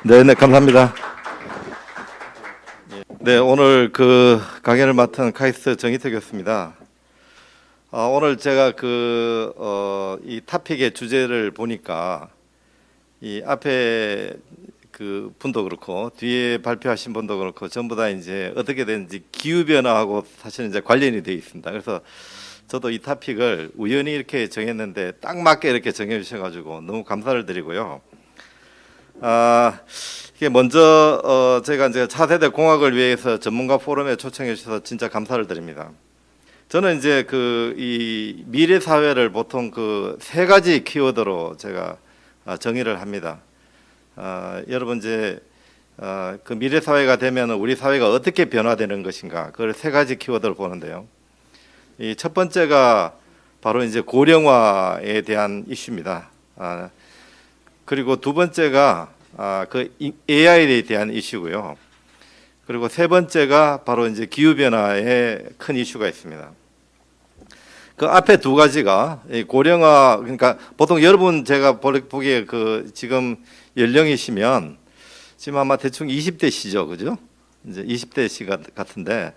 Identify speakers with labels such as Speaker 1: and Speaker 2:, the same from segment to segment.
Speaker 1: 네, 감사합니다. 네, 오늘 그 강연을 맡은 카이스트 정희태 교수입니다. 오늘 제가 이 토픽의 주제를 보니까 이 앞에 그 분도 그렇고 뒤에 발표하신 분도 그렇고 전부 다 이제 어떻게 되는지 기후 변화하고 사실은 이제 관련이 되어 있습니다. 그래서 저도 이 토픽을 우연히 이렇게 정했는데 딱 맞게 이렇게 정해 주셔가지고 너무 감사를 드리고요. 이게 먼저 제가 이제 차세대 공학을 위해서 전문가 포럼에 초청해 주셔서 진짜 감사를 드립니다. 저는 이제 이 미래 사회를 보통 그 세 가지 키워드로 제가 정의를 합니다. 여러분 이제 그 미래 사회가 되면 우리 사회가 어떻게 변화되는 것인가, 그걸 세 가지 키워드를 보는데요. 이 첫 번째가 바로 이제 고령화에 대한 이슈입니다. 그리고 두 번째가 그 AI에 대한 이슈고요. 그리고 세 번째가 바로 이제 기후 변화에 큰 이슈가 있습니다. 그 앞에 두 가지가 고령화, 그러니까 보통 여러분 제가 보기에 그 지금 연령이시면 지금 아마 대충 20대시죠, 그죠? 이제 20대시 같은데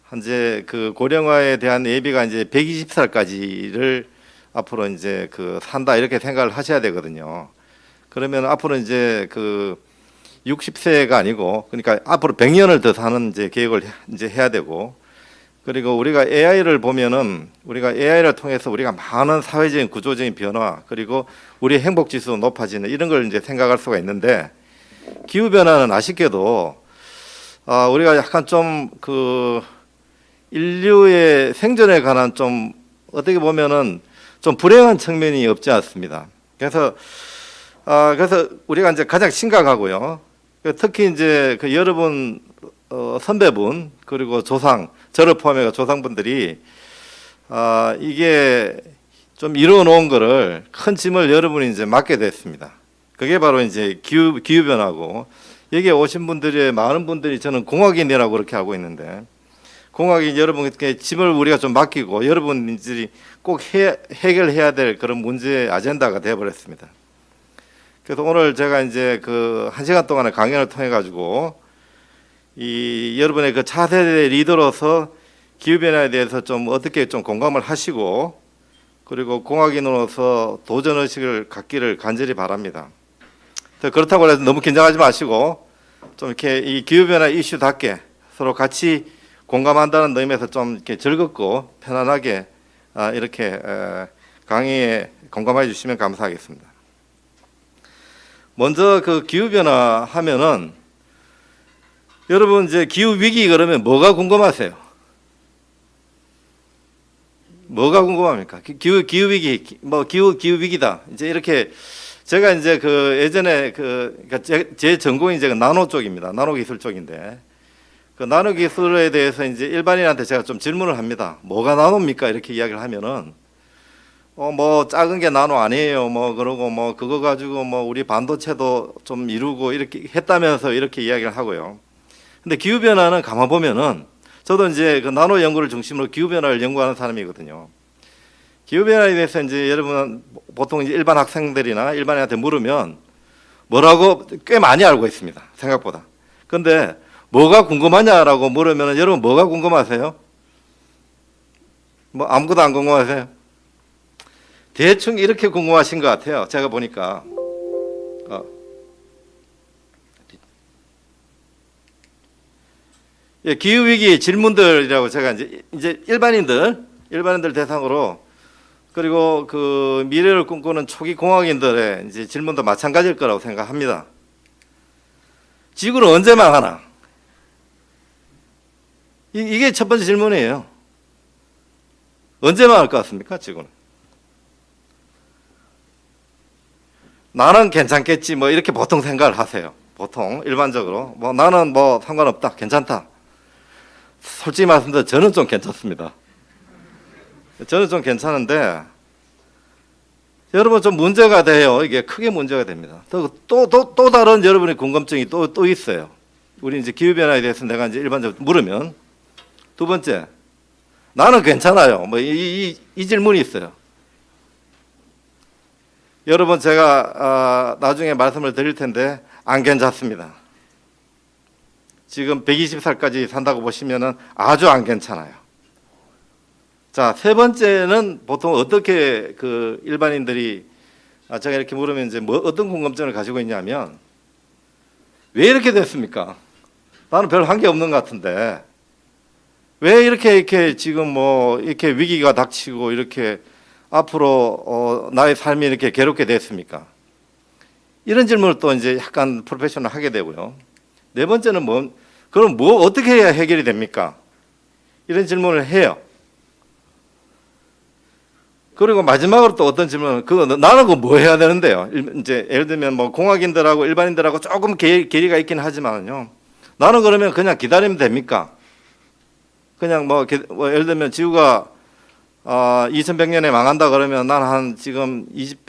Speaker 1: 현재 그 고령화에 대한 예비가 이제 120살까지를 앞으로 이제 그 산다 이렇게 생각을 하셔야 되거든요. 그러면 앞으로 이제 그 60세가 아니고 그러니까 앞으로 100년을 더 사는 이제 계획을 이제 해야 되고, 그리고 우리가 AI를 보면은 우리가 AI를 통해서 우리가 많은 사회적인 구조적인 변화, 그리고 우리 행복 지수 높아지는 이런 걸 이제 생각할 수가 있는데, 기후 변화는 아쉽게도 우리가 약간 좀 그 인류의 생존에 관한 좀 어떻게 보면은 좀 불행한 측면이 없지 않습니다. 그래서 우리가 이제 가장 심각하고요. 특히 이제 그 여러분 선배분 그리고 조상, 저를 포함해 조상분들이 이게 좀 이루어 놓은 거를 큰 짐을 여러분이 이제 맡게 됐습니다. 그게 바로 이제 기후 변화고, 여기에 오신 분들의 많은 분들이 저는 공학인이라고 그렇게 하고 있는데, 공학인 여러분께 짐을 우리가 좀 맡기고 여러분들이 꼭 해결해야 될 그런 문제 아젠다가 되어버렸습니다. 그래서 오늘 제가 이제 그 1시간 동안의 강연을 통해 가지고 이 여러분의 그 차세대 리더로서 기후 변화에 대해서 좀 어떻게 좀 공감을 하시고, 그리고 공학인으로서 도전 의식을 갖기를 간절히 바랍니다. 그렇다고 해서 너무 긴장하지 마시고 좀 이렇게 이 기후 변화 이슈답게 서로 같이 공감한다는 의미에서 좀 이렇게 즐겁고 편안하게 이렇게 강의에 공감해 주시면 감사하겠습니다. 먼저 그 기후 변화 하면은 여러분 이제 기후 위기 그러면 뭐가 궁금하세요? 뭐가 궁금합니까? 기후 위기, 뭐 기후 위기다. 이제 이렇게 제가 이제 그 예전에 그러니까 제 전공이 이제 나노 쪽입니다. 나노 기술 쪽인데, 그 나노 기술에 대해서 이제 일반인한테 제가 좀 질문을 합니다. 뭐가 나노입니까? 이렇게 이야기를 하면은 뭐 작은 게 나노 아니에요. 뭐 그러고 뭐 그거 가지고 뭐 우리 반도체도 좀 이루고 이렇게 했다면서 이렇게 이야기를 하고요. 근데 기후 변화는 가만 보면은 저도 이제 그 나노 연구를 중심으로 기후 변화를 연구하는 사람이거든요. 기후 변화에 대해서 이제 여러분 보통 이제 일반 학생들이나 일반인한테 물으면 뭐라고 꽤 많이 알고 있습니다. 생각보다. 근데 뭐가 궁금하냐라고 물으면 여러분 뭐가 궁금하세요? 뭐 아무것도 안 궁금하세요? 대충 이렇게 궁금하신 것 같아요. 제가 보니까 예, 기후 위기 질문들이라고 제가 이제 일반인들 대상으로, 그리고 그 미래를 꿈꾸는 초기 공학인들의 이제 질문도 마찬가지일 거라고 생각합니다. 지구는 언제 망하나? 이게 첫 번째 질문이에요. 언제 망할 것 같습니까, 지구는? 나는 괜찮겠지, 뭐 이렇게 보통 생각을 하세요. 보통 일반적으로 뭐 나는 뭐 상관없다, 괜찮다. 솔직히 말씀드려 저는 좀 괜찮습니다. 저는 좀 괜찮은데 여러분 좀 문제가 돼요. 이게 크게 문제가 됩니다. 또 다른 여러분의 궁금증이 또 있어요. 우리 이제 기후 변화에 대해서 내가 이제 일반적으로 물으면, 두 번째, 나는 괜찮아요. 뭐 이 질문이 있어요. 여러분 제가 나중에 말씀을 드릴 텐데 안 괜찮습니다. 지금 120살까지 산다고 보시면은 아주 안 괜찮아요. 자, 세 번째는 보통 어떻게 그 일반인들이 제가 이렇게 물으면 이제 뭐 어떤 궁금증을 가지고 있냐면 왜 이렇게 됐습니까? 나는 별 한 게 없는 것 같은데 왜 이렇게 지금 뭐 이렇게 위기가 닥치고 이렇게 앞으로 나의 삶이 이렇게 괴롭게 됐습니까? 이런 질문을 또 이제 약간 프로페셔널 하게 되고요. 네 번째는 그럼 어떻게 해야 해결이 됩니까? 이런 질문을 해요. 그리고 마지막으로 또 어떤 질문은 나는 그거 뭐 해야 되는데요? 이제 예를 들면 뭐 공학인들하고 일반인들하고 조금 괴리가 있긴 하지만요. 나는 그러면 그냥 기다리면 됩니까? 그냥 예를 들면 지구가 2100년에 망한다 그러면 난 한 지금 20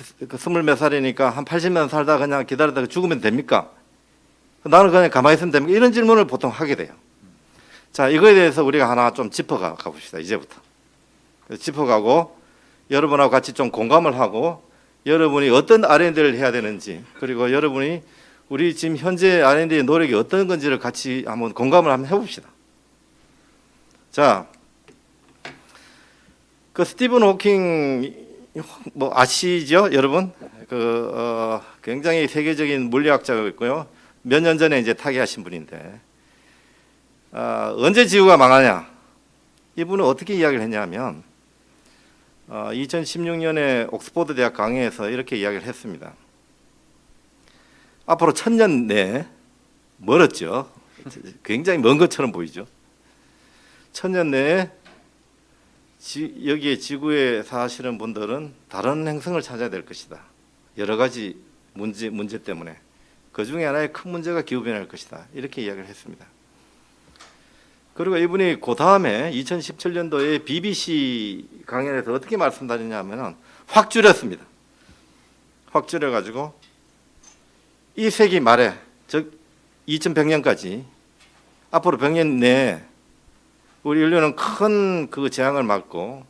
Speaker 1: 몇 살이니까 한 80년 살다 그냥 기다리다가 죽으면 됩니까? 나는 그냥 가만히 있으면 됩니까? 이런 질문을 보통 하게 돼요. 자, 이거에 대해서 우리가 하나 좀 짚어가 봅시다. 이제부터. 짚어가고 여러분하고 같이 좀 공감을 하고 여러분이 어떤 R&D를 해야 되는지 그리고 여러분이 우리 지금 현재 R&D의 노력이 어떤 건지를 같이 한번 공감을 한번 해봅시다. 자, 그 스티븐 호킹 뭐 아시죠, 여러분? 굉장히 세계적인 물리학자였고요. 몇 년 전에 이제 타계하신 분인데 언제 지구가 망하냐? 이분은 어떻게 이야기를 했냐면 2016년에 옥스퍼드 대학 강의에서 이렇게 이야기를 했습니다. 앞으로 1000년 내에 멀었죠. 굉장히 먼 것처럼 보이죠. 1000년 내에 여기에 지구에 사시는 분들은 다른 행성을 찾아야 될 것이다. 여러 가지 문제 때문에 그 중에 하나의 큰 문제가 기후변화일 것이다. 이렇게 이야기를 했습니다. 그리고 이분이 그 다음에 2017년도에 BBC 강연에서 어떻게 말씀드리냐면 확 줄였습니다. 확 줄여가지고 이 세기 말에 즉 2100년까지 앞으로 100년 내에 우리 인류는 큰 그 재앙을 맞고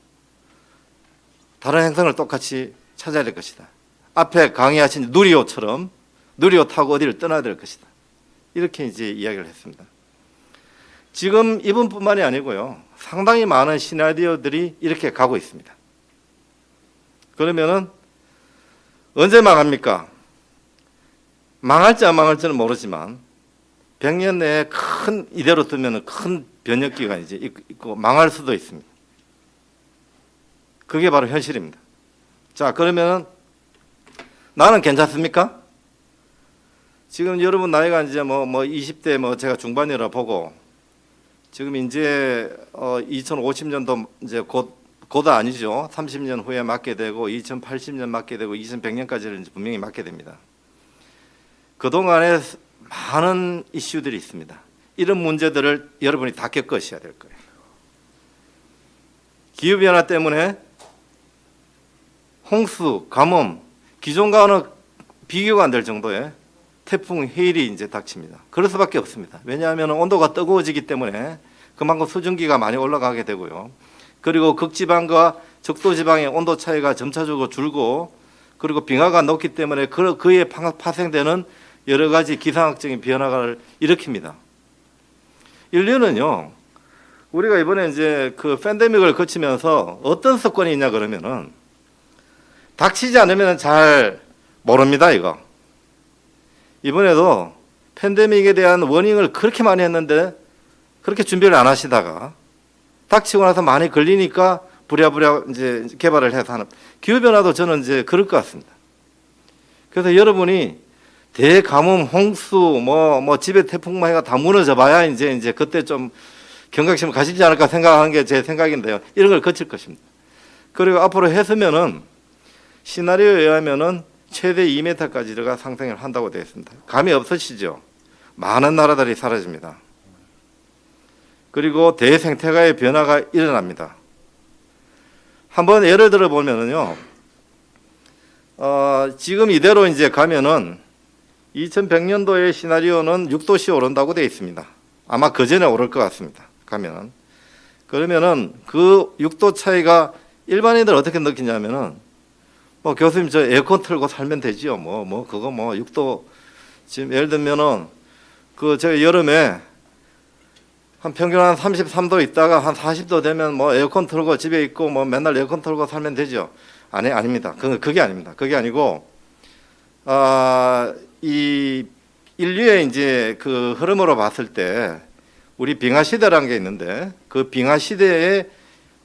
Speaker 1: 다른 행성을 똑같이 찾아야 될 것이다. 앞에 강의하신 누리호처럼 누리호 타고 어디를 떠나야 될 것이다. 이렇게 이제 이야기를 했습니다. 지금 이분뿐만이 아니고요. 상당히 많은 시나리오들이 이렇게 가고 있습니다. 그러면은 언제 망합니까? 망할지 안 망할지는 모르지만 100년 내에 이대로 두면 큰 변혁 기간이 이제 있고 망할 수도 있습니다. 그게 바로 현실입니다. 자, 그러면은 나는 괜찮습니까? 지금 여러분 나이가 이제 20대 제가 중반이라 보고 지금 이제 2050년도 이제 곧 아니죠. 30년 후에 맞게 되고 2080년 맞게 되고 2100년까지를 분명히 맞게 됩니다. 그동안에 많은 이슈들이 있습니다. 이런 문제들을 여러분이 다 겪으셔야 될 거예요. 기후변화 때문에 홍수, 가뭄, 기존과는 비교가 안 될 정도의 태풍, 해일이 이제 닥칩니다. 그럴 수밖에 없습니다. 왜냐하면 온도가 뜨거워지기 때문에 그만큼 수증기가 많이 올라가게 되고요. 그리고 극지방과 적도지방의 온도 차이가 점차적으로 줄고 그리고 빙하가 녹기 때문에 그에 파생되는 여러 가지 기상학적인 변화를 일으킵니다. 인류는요, 우리가 이번에 이제 그 팬데믹을 거치면서 어떤 습관이 있냐 그러면은 닥치지 않으면 잘 모릅니다, 이거. 이번에도 팬데믹에 대한 워닝을 그렇게 많이 했는데 그렇게 준비를 안 하시다가 닥치고 나서 많이 걸리니까 부랴부랴 이제 개발을 해서 하는 기후변화도 저는 이제 그럴 것 같습니다. 그래서 여러분이 대가뭄, 홍수, 집에 태풍만 해가 다 무너져 봐야 이제 그때 좀 경각심을 가지지 않을까 생각하는 게 제 생각인데요. 이런 걸 거칠 것입니다. 그리고 앞으로 해수면은 시나리오에 의하면은 최대 2m까지가 상승을 한다고 되어 있습니다. 감이 없으시죠? 많은 나라들이 사라집니다. 그리고 대생태가의 변화가 일어납니다. 한번 예를 들어 보면은요, 지금 이대로 이제 가면은 2100년도의 시나리오는 6도씨 오른다고 되어 있습니다. 아마 그 전에 오를 것 같습니다. 가면은. 그러면은 그 6도 차이가 일반인들 어떻게 느끼냐면은 교수님 저 에어컨 틀고 살면 되지요. 그거 6도 지금 예를 들면은 그 제가 여름에 한 평균 한 33도 있다가 한 40도 되면 뭐 에어컨 틀고 집에 있고 뭐 맨날 에어컨 틀고 살면 되죠. 아닙니다. 그게 아닙니다. 그게 아니고 이 인류의 이제 그 흐름으로 봤을 때 우리 빙하 시대라는 게 있는데 그 빙하 시대에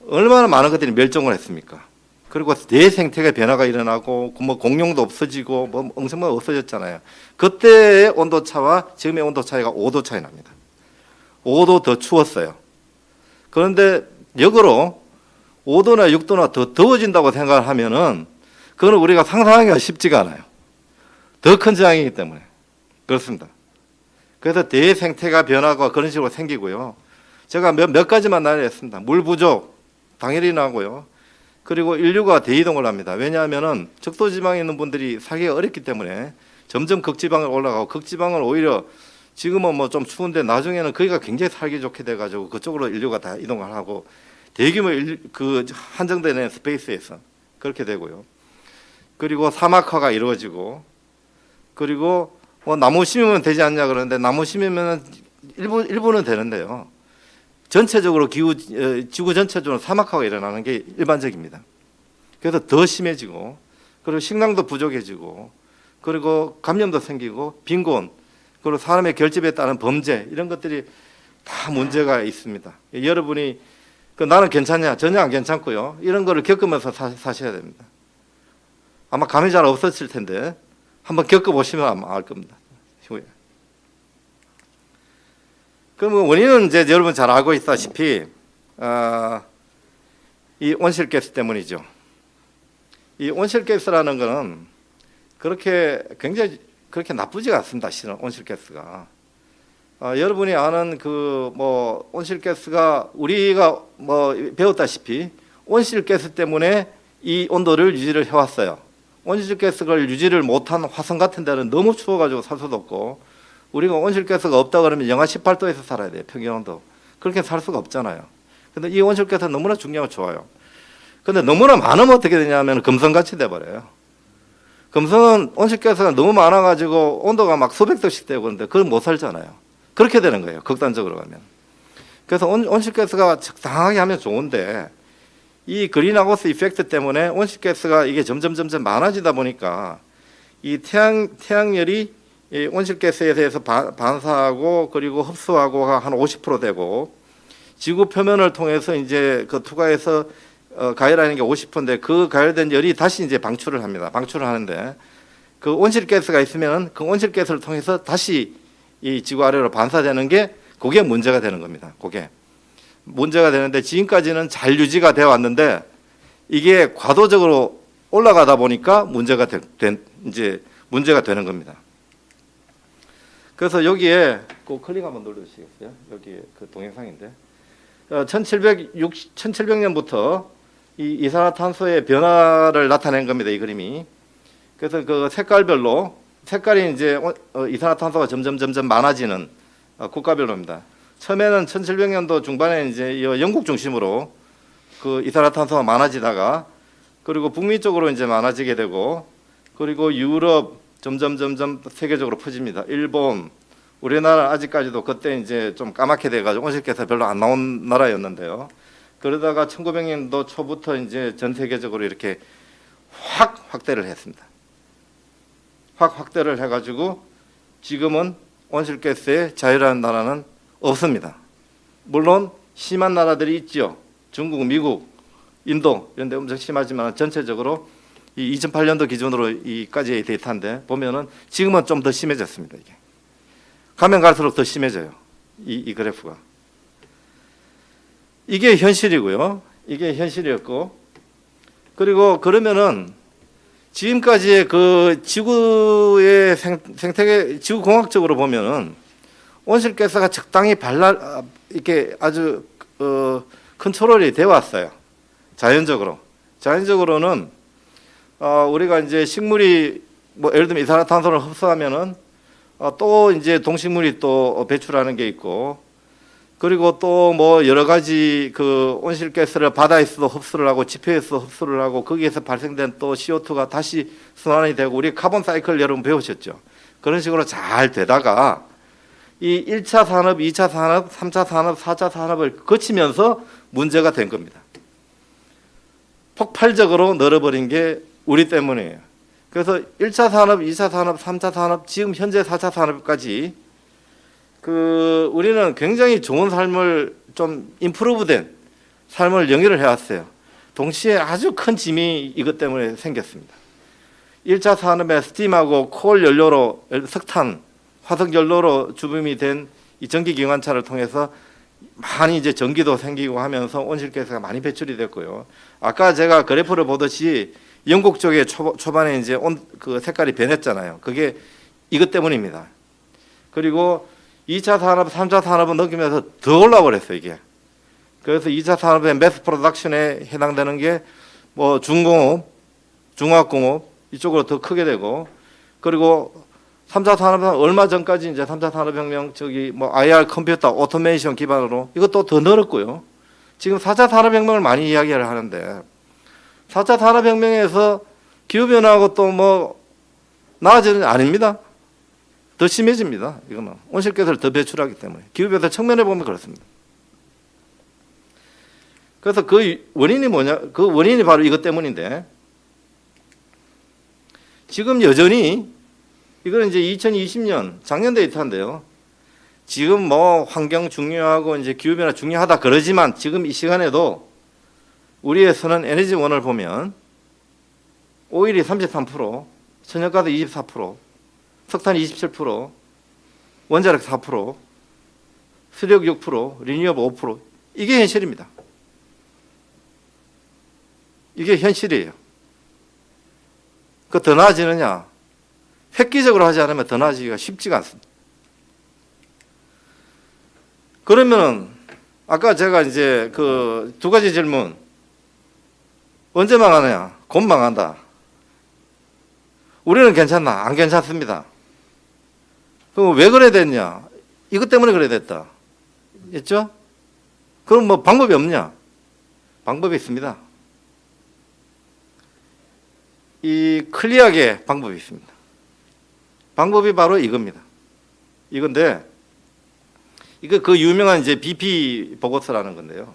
Speaker 1: 얼마나 많은 것들이 멸종을 했습니까? 그리고 대생태계 변화가 일어나고 뭐 공룡도 없어지고 뭐 엄청나게 없어졌잖아요. 그때의 온도 차와 지금의 온도 차이가 5도 차이 납니다. 5도 더 추웠어요. 그런데 역으로 5도나 6도나 더 더워진다고 생각을 하면은 그거는 우리가 상상하기가 쉽지가 않아요. 더 큰 재앙이기 때문에. 그렇습니다. 그래서 대생태가 변화가 그런 식으로 생기고요. 제가 몇 가지만 나열했습니다. 물 부족 당연히 나고요. 그리고 인류가 대이동을 합니다. 왜냐하면은 적도지방에 있는 분들이 살기가 어렵기 때문에 점점 극지방으로 올라가고 극지방은 오히려 지금은 뭐 좀 추운데 나중에는 거기가 굉장히 살기 좋게 돼가지고 그쪽으로 인류가 다 이동을 하고 대규모 그 한정되는 스페이스에서 그렇게 되고요. 그리고 사막화가 이루어지고 그리고 뭐 나무 심으면 되지 않냐 그러는데 나무 심으면 일부는 되는데요. 전체적으로 지구 전체적으로 사막화가 일어나는 게 일반적입니다. 그래서 더 심해지고 그리고 식량도 부족해지고 그리고 감염도 생기고 빈곤 그리고 사람의 결집에 따른 범죄 이런 것들이 다 문제가 있습니다. 여러분이 나는 괜찮냐 전혀 안 괜찮고요. 이런 거를 겪으면서 사셔야 됩니다. 아마 감이 잘 없었을 텐데 한번 겪어보시면 아마 알 겁니다. 후에. 그럼 원인은 이제 여러분 잘 알고 있다시피 이 온실가스 때문이죠. 이 온실가스라는 것은 굉장히 그렇게 나쁘지가 않습니다. 실은 온실가스가 여러분이 아는 그 뭐 온실가스가 우리가 뭐 배웠다시피 온실가스 때문에 이 온도를 유지를 해왔어요. 온실가스를 유지를 못한 화성 같은 데는 너무 추워가지고 살 수도 없고 우리가 온실가스가 없다 그러면 영하 18도에서 살아야 돼요. 평균온도. 그렇게 살 수가 없잖아요. 근데 이 온실가스는 너무나 중요하고 좋아요. 근데 너무나 많으면 어떻게 되냐면 금성같이 돼버려요. 금성은 온실가스가 너무 많아가지고 온도가 막 수백 도씩 되고 그런데 그걸 못 살잖아요. 그렇게 되는 거예요. 극단적으로 가면. 그래서 온실가스가 적당하게 하면 좋은데 이 그린하우스 이펙트 때문에 온실가스가 이게 점점 많아지다 보니까 이 태양열이 이 온실가스에 대해서 반사하고 그리고 흡수하고 한 50% 되고 지구 표면을 통해서 이제 그 투과해서 가열하는 게 50%인데 그 가열된 열이 다시 이제 방출을 합니다. 방출을 하는데 그 온실가스가 있으면 그 온실가스를 통해서 다시 이 지구 아래로 반사되는 게 그게 문제가 되는 겁니다. 그게 문제가 되는데 지금까지는 잘 유지가 되어 왔는데 이게 과도적으로 올라가다 보니까 문제가 되는 겁니다. 그래서 여기에 그 클릭 한번 눌러주시겠어요? 여기 그 동영상인데 1700년부터 이 이산화탄소의 변화를 나타낸 겁니다. 이 그림이. 그래서 그 색깔별로 색깔이 이제 이산화탄소가 점점 많아지는 국가별로입니다. 처음에는 1700년도 중반에 이제 영국 중심으로 그 이산화탄소가 많아지다가 그리고 북미 쪽으로 이제 많아지게 되고 그리고 유럽 점점 세계적으로 퍼집니다. 일본, 우리나라 아직까지도 그때 이제 좀 까맣게 돼가지고 온실가스 별로 안 나온 나라였는데요. 그러다가 1900년도 초부터 이제 전 세계적으로 이렇게 확대를 했습니다. 확대를 해가지고 지금은 온실가스에 자유라는 나라는 없습니다. 물론 심한 나라들이 있죠. 중국, 미국, 인도 이런 데 엄청 심하지만 전체적으로 이 2008년도 기준으로 이까지의 데이터인데 보면은 지금은 좀 더 심해졌습니다. 이게 가면 갈수록 더 심해져요. 이 그래프가. 이게 현실이고요. 이게 현실이었고 그리고 그러면은 지금까지의 그 지구의 생태계 지구 공학적으로 보면은 온실가스가 적당히 이렇게 아주 컨트롤이 되어 왔어요. 자연적으로는 우리가 이제 식물이 뭐 예를 들면 이산화탄소를 흡수하면은 또 이제 동식물이 또 배출하는 게 있고 그리고 또 뭐 여러 가지 그 온실가스를 바다에서도 흡수를 하고 지표에서 흡수를 하고 거기에서 발생된 또 CO2가 다시 순환이 되고 우리 카본 사이클 여러분 배우셨죠? 그런 식으로 잘 되다가 이 1차 산업, 2차 산업, 3차 산업, 4차 산업을 거치면서 문제가 된 겁니다. 폭발적으로 늘어버린 게 우리 때문이에요. 그래서 1차 산업, 2차 산업, 3차 산업, 지금 현재 4차 산업까지 우리는 굉장히 좋은 삶을 좀 임프루브된 삶을 영위를 해왔어요. 동시에 아주 큰 짐이 이것 때문에 생겼습니다. 1차 산업에 스팀하고 콜 연료로 석탄, 화석 연료로 주범이 된 이 전기기관차를 통해서 많이 이제 전기도 생기고 하면서 온실가스가 많이 배출이 됐고요. 아까 제가 그래프를 보듯이 영국 쪽에 초반에 이제 그 색깔이 변했잖아요. 그게 이것 때문입니다. 그리고 2차 산업, 3차 산업은 넘기면서 더 올라버렸어요, 이게. 그래서 2차 산업의 매스 프로덕션에 해당되는 게 뭐 중공업, 중화공업 이쪽으로 더 크게 되고, 그리고 3차 산업은 얼마 전까지 이제 3차 산업혁명 뭐 IR 컴퓨터 오토메이션 기반으로 이것도 더 늘었고요. 지금 4차 산업혁명을 많이 이야기를 하는데 4차 산업혁명에서 기후변화하고 또 뭐 나아지는 아닙니다. 더 심해집니다. 이거는 온실가스를 더 배출하기 때문에 기후변화 측면에 보면 그렇습니다. 그래서 그 원인이 뭐냐? 그 원인이 바로 이것 때문인데 지금 여전히 이거는 이제 2020년 작년 데이터인데요. 지금 뭐 환경 중요하고 이제 기후변화 중요하다 그러지만 지금 이 시간에도 우리에서는 에너지원을 보면 오일이 33%, 천연가스 24%, 석탄 27%, 원자력 4%, 수력 6%, 리뉴얼 5% 이게 현실입니다. 이게 현실이에요. 그 더 나아지느냐? 획기적으로 하지 않으면 더 나아지기가 쉽지가 않습니다. 그러면 아까 제가 이제 그 두 가지 질문 언제 망하느냐? 곧 망한다. 우리는 괜찮나? 안 괜찮습니다. 그럼 왜 그래 됐냐? 이것 때문에 그래 됐다. 있죠? 그럼 뭐 방법이 없냐? 방법이 있습니다. 이 클리어하게 방법이 있습니다. 방법이 바로 이겁니다. 이건데 이거 그 유명한 이제 BP 보고서라는 건데요.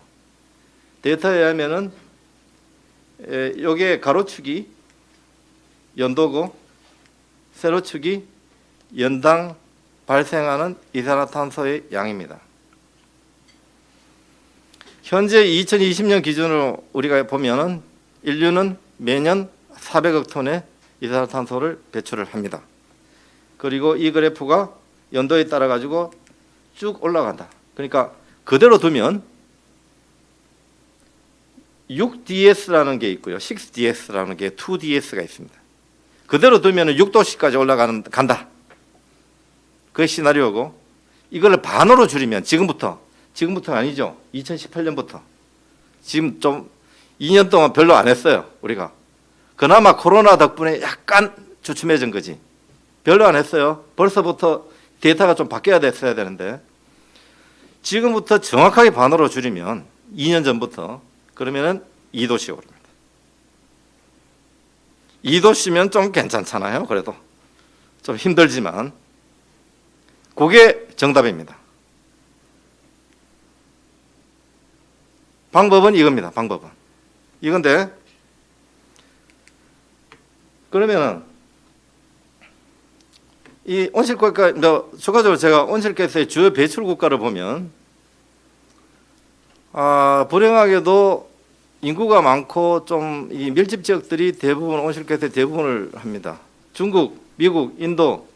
Speaker 1: 데이터에 의하면은 요게 가로축이 연도고 세로축이 연당 발생하는 이산화탄소의 양입니다. 현재 2020년 기준으로 우리가 보면은 인류는 매년 400억 톤의 이산화탄소를 배출을 합니다. 그리고 이 그래프가 연도에 따라 가지고 쭉 올라간다. 그러니까 그대로 두면 6DS라는 게 있고요. 6DS라는 게 2DS가 있습니다. 그대로 두면 6도씨까지 간다. 그게 시나리오고 이걸 반으로 줄이면 지금부터 아니죠. 2018년부터 지금 좀 2년 동안 별로 안 했어요. 우리가. 그나마 코로나 덕분에 약간 주춤해진 거지. 별로 안 했어요. 벌써부터 데이터가 좀 바뀌어야 됐어야 되는데 지금부터 정확하게 반으로 줄이면 2년 전부터 그러면은 2도씨 오릅니다. 2도씨면 좀 괜찮잖아요. 그래도 좀 힘들지만 그게 정답입니다. 방법은 이겁니다. 방법은 이건데 그러면은 이 온실가스, 추가적으로 제가 온실가스의 주요 배출 국가를 보면 불행하게도 인구가 많고 좀 이 밀집 지역들이 대부분 온실가스의 대부분을 합니다. 중국, 미국, 인도,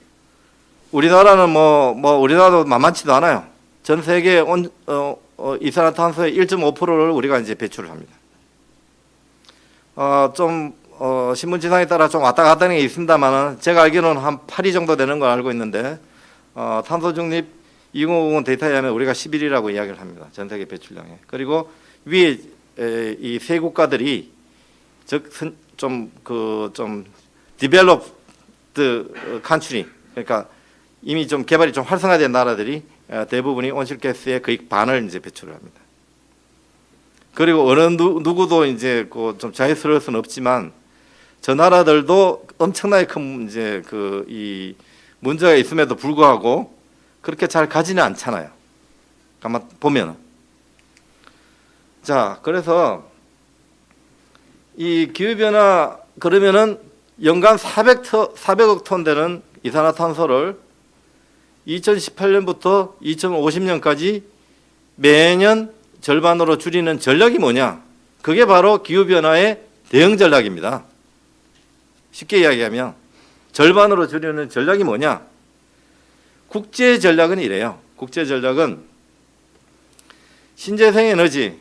Speaker 1: 우리나라는 우리나라도 만만치도 않아요. 전 세계 이산화탄소의 1.5%를 우리가 이제 배출을 합니다. 신문 지상에 따라 좀 왔다 갔다 하는 게 있습니다만은 제가 알기로는 한 8위 정도 되는 걸 알고 있는데 탄소 중립 2050 데이터에 의하면 우리가 11위라고 이야기를 합니다. 전 세계 배출량에. 그리고 위에 이 세 국가들이 좀 developed country 그러니까 이미 좀 개발이 좀 활성화된 나라들이 대부분이 온실가스의 거의 반을 이제 배출을 합니다. 그리고 어느 누구도 이제 좀 자유스러울 수는 없지만 저 나라들도 엄청나게 큰 이제 이 문제가 있음에도 불구하고 그렇게 잘 가지는 않잖아요. 가만 보면은. 자, 그래서 이 기후변화 그러면은 연간 400억 톤 되는 이산화탄소를 2018년부터 2050년까지 매년 절반으로 줄이는 전략이 뭐냐? 그게 바로 기후변화의 대응 전략입니다. 쉽게 이야기하면 절반으로 줄이는 전략이 뭐냐? 국제 전략은 이래요. 국제 전략은 신재생 에너지,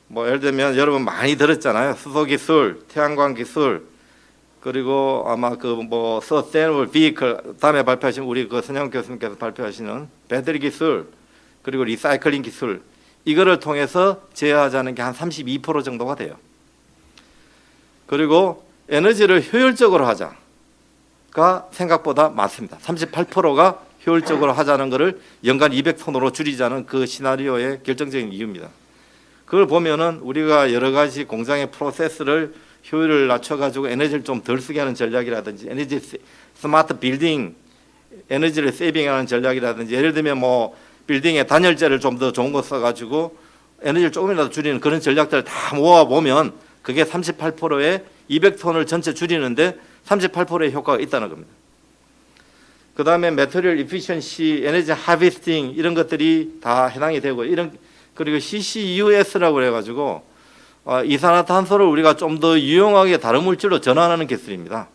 Speaker 1: 뭐 예를 들면 여러분 많이 들었잖아요. 수소 기술, 태양광 기술, 그리고 아마 그 뭐 Sustainable Vehicle 다음에 발표하신 우리 그 선영 교수님께서 발표하시는 배터리 기술, 그리고 리사이클링 기술, 이거를 통해서 제어하자는 게 한 32% 정도가 돼요. 그리고 에너지를 효율적으로 하자가 생각보다 많습니다. 38%가 효율적으로 하자는 것을 연간 200톤으로 줄이자는 그 시나리오의 결정적인 이유입니다. 그걸 보면은 우리가 여러 가지 공장의 프로세스를 효율을 낮춰가지고 에너지를 좀 덜 쓰게 하는 전략이라든지 에너지 스마트 빌딩, 에너지를 세이빙하는 전략이라든지 예를 들면 뭐 빌딩에 단열재를 좀 더 좋은 거 써가지고 에너지를 조금이라도 줄이는 그런 전략들을 다 모아보면 그게 38%의 200톤을 전체 줄이는데 38%의 효과가 있다는 겁니다. 그 다음에 메터리얼 이피션시, 에너지 하비스팅 이런 것들이 다 해당이 되고 그리고 CCUS라고 해가지고 이산화탄소를 우리가 좀 더 유용하게 다른 물질로 전환하는 기술입니다.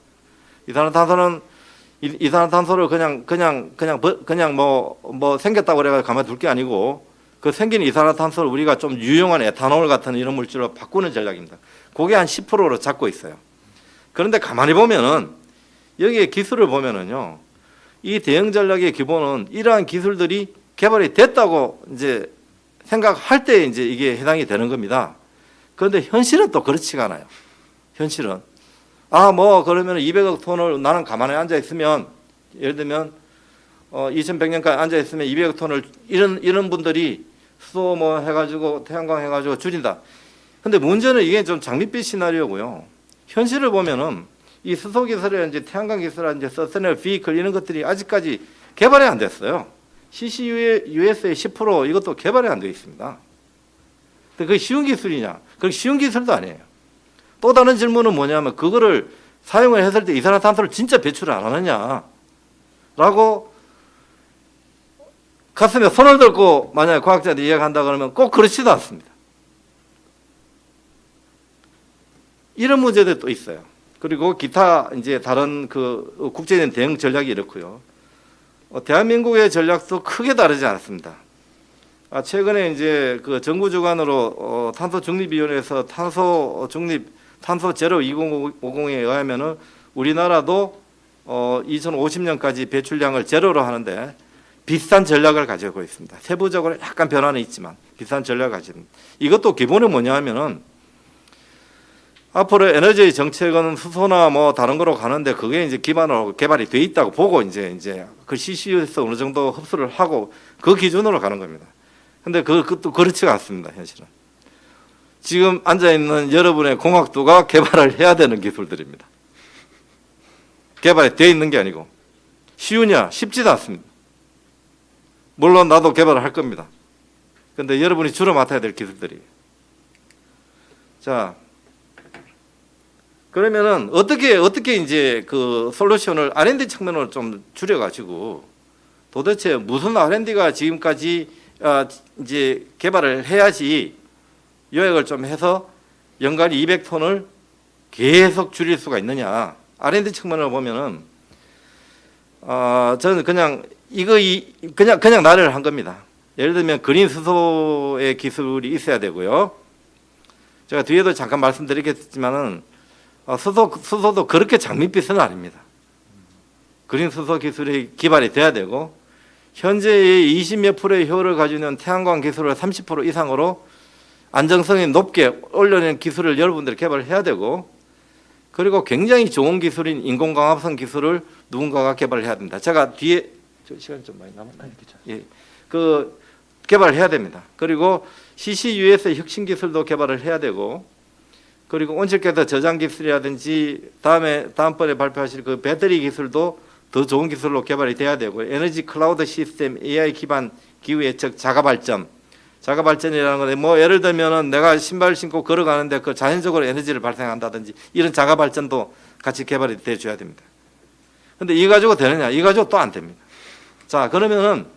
Speaker 1: 이산화탄소를 그냥 뭐 생겼다고 그래가지고 가만히 둘 게 아니고 그 생긴 이산화탄소를 우리가 좀 유용한 에탄올 같은 이런 물질로 바꾸는 전략입니다. 그게 한 10%로 잡고 있어요. 그런데 가만히 보면은 여기에 기술을 보면은요, 이 대응 전략의 기본은 이러한 기술들이 개발이 됐다고 이제 생각할 때 이제 이게 해당이 되는 겁니다. 그런데 현실은 또 그렇지가 않아요. 현실은 뭐 그러면 200억 톤을 나는 가만히 앉아 있으면 예를 들면 2100년까지 앉아 있으면 200억 톤을 이런 분들이 수소 뭐 해가지고 태양광 해가지고 줄인다. 근데 문제는 이게 좀 장밋빛 시나리오고요. 현실을 보면은 이 수소 기술이라든지 태양광 기술이라든지 서스테이너블 비클 이런 것들이 아직까지 개발이 안 됐어요. CCUS의 10% 이것도 개발이 안 되어 있습니다. 근데 그게 쉬운 기술이냐? 그게 쉬운 기술도 아니에요. 또 다른 질문은 뭐냐면 그거를 사용을 했을 때 이산화탄소를 진짜 배출을 안 하느냐? 라고 가슴에 손을 들고 만약에 과학자들이 이야기한다 그러면 꼭 그렇지도 않습니다. 이런 문제들이 또 있어요. 그리고 기타 이제 다른 그 국제적인 대응 전략이 이렇고요. 대한민국의 전략도 크게 다르지 않습니다. 최근에 이제 그 정부 주관으로 탄소 중립위원회에서 탄소 제로 2050에 의하면은 우리나라도 2050년까지 배출량을 제로로 하는데 비슷한 전략을 가지고 있습니다. 세부적으로 약간 변화는 있지만 비슷한 전략을 가지고 있습니다. 이것도 기본은 뭐냐 하면은 앞으로 에너지 정책은 수소나 뭐 다른 거로 가는데 그게 이제 기반으로 개발이 돼 있다고 보고 이제 그 CCU에서 어느 정도 흡수를 하고 그 기준으로 가는 겁니다. 근데 그것도 그렇지가 않습니다. 현실은. 지금 앉아있는 여러분의 공학도가 개발을 해야 되는 기술들입니다. 개발이 되어 있는 게 아니고 쉬우냐? 쉽지도 않습니다. 물론 나도 개발을 할 겁니다. 근데 여러분이 주로 맡아야 될 기술들이에요. 자, 그러면은 어떻게 이제 그 솔루션을 R&D 측면으로 좀 줄여가지고 도대체 무슨 R&D가 지금까지 이제 개발을 해야지 요약을 좀 해서 연간 200톤을 계속 줄일 수가 있느냐. R&D 측면으로 보면은 저는 그냥 그냥 나열을 한 겁니다. 예를 들면 그린 수소의 기술이 있어야 되고요. 제가 뒤에도 잠깐 말씀드리겠지만은 수소도 그렇게 장밋빛은 아닙니다. 그린 수소 기술이 개발이 돼야 되고 현재의 20몇 프로의 효율을 가지고 있는 태양광 기술을 30% 이상으로 안정성이 높게 올려낸 기술을 여러분들이 개발을 해야 되고 그리고 굉장히 좋은 기술인 인공광합성 기술을 누군가가 개발을 해야 됩니다. 제가 뒤에 시간이 좀 많이 남았나요? 예, 그 개발을 해야 됩니다. 그리고 CCUS 혁신 기술도 개발을 해야 되고 그리고 온실가스 저장 기술이라든지 다음번에 발표하실 그 배터리 기술도 더 좋은 기술로 개발이 돼야 되고, 에너지 클라우드 시스템, AI 기반 기후 예측, 자가 발전이라는 건데, 뭐 예를 들면은 내가 신발 신고 걸어가는데 그 자연적으로 에너지를 발생한다든지 이런 자가 발전도 같이 개발이 돼 줘야 됩니다. 근데 이거 가지고 되느냐? 이거 가지고 또 안 됩니다. 자, 그러면은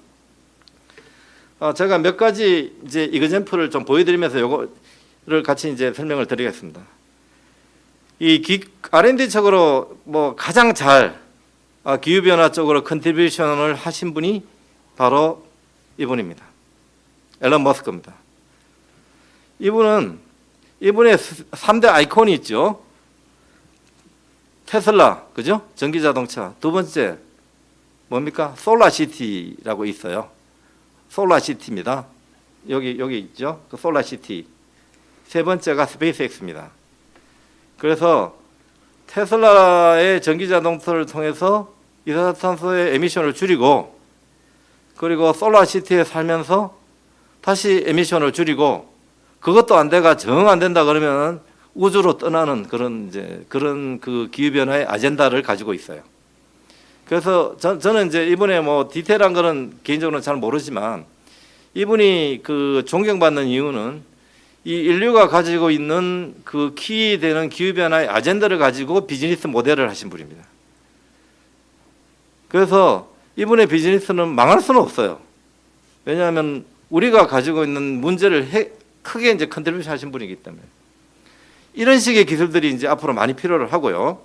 Speaker 1: 제가 몇 가지 이제 이그젠플을 좀 보여드리면서 요거를 같이 이제 설명을 드리겠습니다. 이 R&D 쪽으로 뭐 가장 잘 기후 변화 쪽으로 컨트리뷰션을 하신 분이 바로 이분입니다. 앨런 머스크입니다. 이분의 3대 아이콘이 있죠. 테슬라, 그죠? 전기 자동차. 두 번째 뭡니까? 솔라시티라고 있어요. 솔라시티입니다. 여기 있죠. 그 솔라시티. 세 번째가 스페이스X입니다. 그래서 테슬라의 전기 자동차를 통해서 이산화탄소의 에미션을 줄이고, 그리고 솔라시티에 살면서 다시 에미션을 줄이고, 그것도 안 돼가 정 안 된다 그러면 우주로 떠나는 그런 그 기후 변화의 아젠다를 가지고 있어요. 그래서 저는 이제 이분의 뭐 디테일한 거는 개인적으로는 잘 모르지만, 이분이 그 존경받는 이유는 이 인류가 가지고 있는 그 키되는 기후 변화의 아젠다를 가지고 비즈니스 모델을 하신 분입니다. 그래서 이분의 비즈니스는 망할 수는 없어요. 왜냐하면 우리가 가지고 있는 문제를 크게 이제 컨트리뷰션 하신 분이기 때문에. 이런 식의 기술들이 이제 앞으로 많이 필요를 하고요.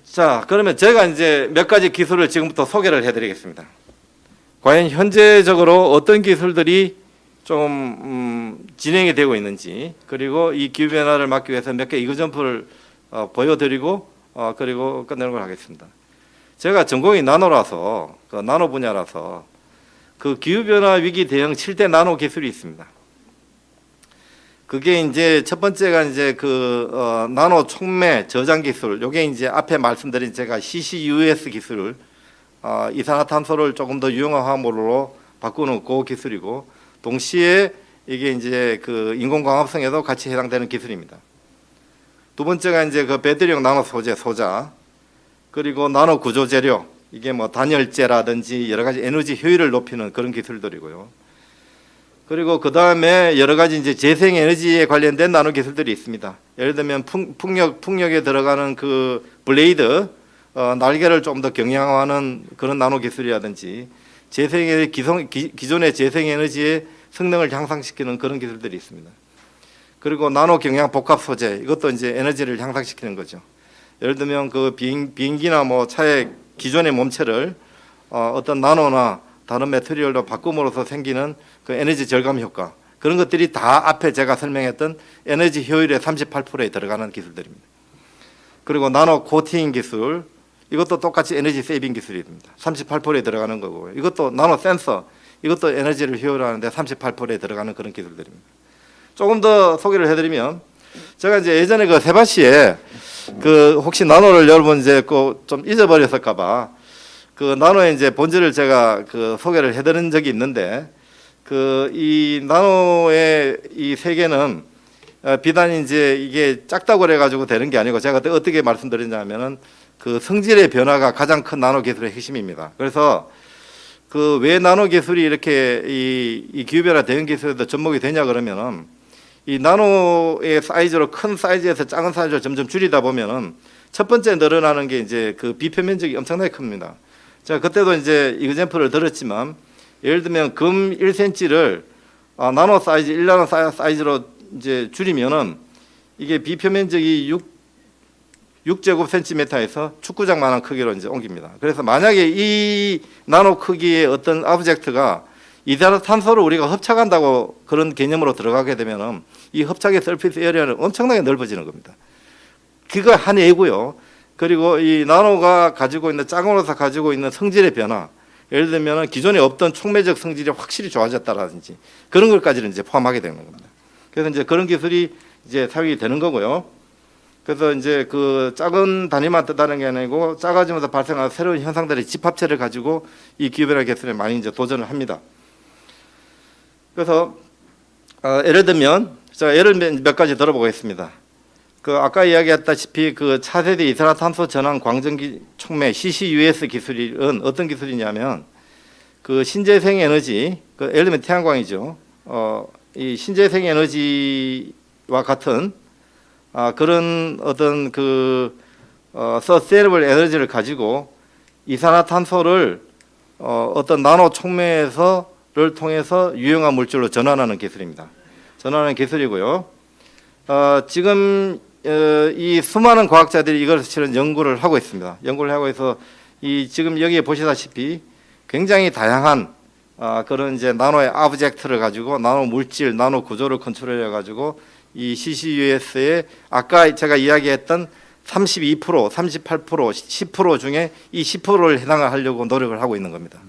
Speaker 1: 자, 그러면 제가 이제 몇 가지 기술을 지금부터 소개를 해드리겠습니다. 과연 현재적으로 어떤 기술들이 좀 진행이 되고 있는지, 그리고 이 기후 변화를 막기 위해서 몇 개 이그젠플을 보여드리고 그리고 끝내는 걸 하겠습니다. 제가 전공이 나노라서, 그 나노 분야라서 그 기후 변화 위기 대응 7대 나노 기술이 있습니다. 그게 이제 첫 번째가 이제 그 나노 촉매 저장 기술. 요게 이제 앞에 말씀드린 제가 CCUS 기술을 이산화탄소를 조금 더 유용한 화합물로 바꾸는 그 기술이고, 동시에 이게 이제 그 인공광합성에도 같이 해당되는 기술입니다. 두 번째가 이제 그 배터리용 나노 소자, 그리고 나노 구조 재료. 이게 뭐 단열재라든지 여러 가지 에너지 효율을 높이는 그런 기술들이고요. 그리고 그 다음에 여러 가지 이제 재생 에너지에 관련된 나노 기술들이 있습니다. 예를 들면 풍력에 들어가는 그 블레이드, 날개를 좀 더 경량화하는 그런 나노 기술이라든지, 기존의 재생 에너지의 성능을 향상시키는 그런 기술들이 있습니다. 그리고 나노 경량 복합 소재, 이것도 이제 에너지를 향상시키는 거죠. 예를 들면 그 비행기나 뭐 차의 기존의 몸체를 어떤 나노나 다른 매트리얼로 바꿈으로써 생기는 그 에너지 절감 효과, 그런 것들이 다 앞에 제가 설명했던 에너지 효율의 38%에 들어가는 기술들입니다. 그리고 나노 코팅 기술, 이것도 똑같이 에너지 세이빙 기술입니다. 38%에 들어가는 거고, 이것도 나노 센서, 이것도 에너지를 효율하는데 38%에 들어가는 그런 기술들입니다. 조금 더 소개를 해드리면, 제가 이제 예전에 그 세바시에 그 혹시 나노를 여러분 이제 좀 잊어버렸을까봐 그 나노의 이제 본질을 제가 그 소개를 해드린 적이 있는데, 그 이 나노의 이 세계는 비단 이제 이게 작다고 그래가지고 되는 게 아니고, 제가 어떻게 말씀드리냐면은 그 성질의 변화가 가장 큰 나노 기술의 핵심입니다. 그래서 그 왜 나노 기술이 이렇게 이 기후 변화 대응 기술에도 접목이 되냐 그러면은, 이 나노의 사이즈로 큰 사이즈에서 작은 사이즈로 점점 줄이다 보면은 첫 번째 늘어나는 게 이제 그 비표면적이 엄청나게 큽니다. 제가 그때도 이제 이그젠플을 들었지만, 예를 들면 금 1cm를 나노 사이즈 1나노 사이즈로 이제 줄이면은 이게 비표면적이 6제곱센티미터에서 축구장만한 크기로 이제 옮깁니다. 그래서 만약에 이 나노 크기의 어떤 오브젝트가 이산화탄소를 우리가 흡착한다고 그런 개념으로 들어가게 되면은 이 흡착의 서피스 에리어는 엄청나게 넓어지는 겁니다. 그거 한 예고요. 그리고 이 나노가 가지고 있는, 짝으로서 가지고 있는 성질의 변화, 예를 들면 기존에 없던 촉매적 성질이 확실히 좋아졌다라든지 그런 것까지는 이제 포함하게 되는 겁니다. 그래서 이제 그런 기술이 이제 사용이 되는 거고요. 그래서 이제 그 작은 단위만 뜻하는 게 아니고 작아지면서 발생하는 새로운 현상들의 집합체를 가지고 이 기후변화 기술에 많이 이제 도전을 합니다. 그래서 예를 들면 제가 예를 몇 가지 들어보겠습니다. 그 아까 이야기했다시피 그 차세대 이산화탄소 전환 광전기 촉매 CCUS 기술은 어떤 기술이냐면 그 신재생 에너지, 그 예를 들면 태양광이죠. 이 신재생 에너지와 같은 그런 어떤 그 서스테이너블 에너지를 가지고 이산화탄소를 어떤 나노 촉매에서를 통해서 유용한 물질로 전환하는 기술입니다. 전환하는 기술이고요. 지금 이 수많은 과학자들이 이것을 실은 연구를 하고 있습니다. 연구를 하고 있어 이 지금 여기에 보시다시피 굉장히 다양한 그런 이제 나노의 오브젝트를 가지고 나노 물질, 나노 구조를 컨트롤해 가지고 이 CCUS의 아까 제가 이야기했던 32%, 38%, 10% 중에 이 10%를 해당을 하려고 노력을 하고 있는 겁니다.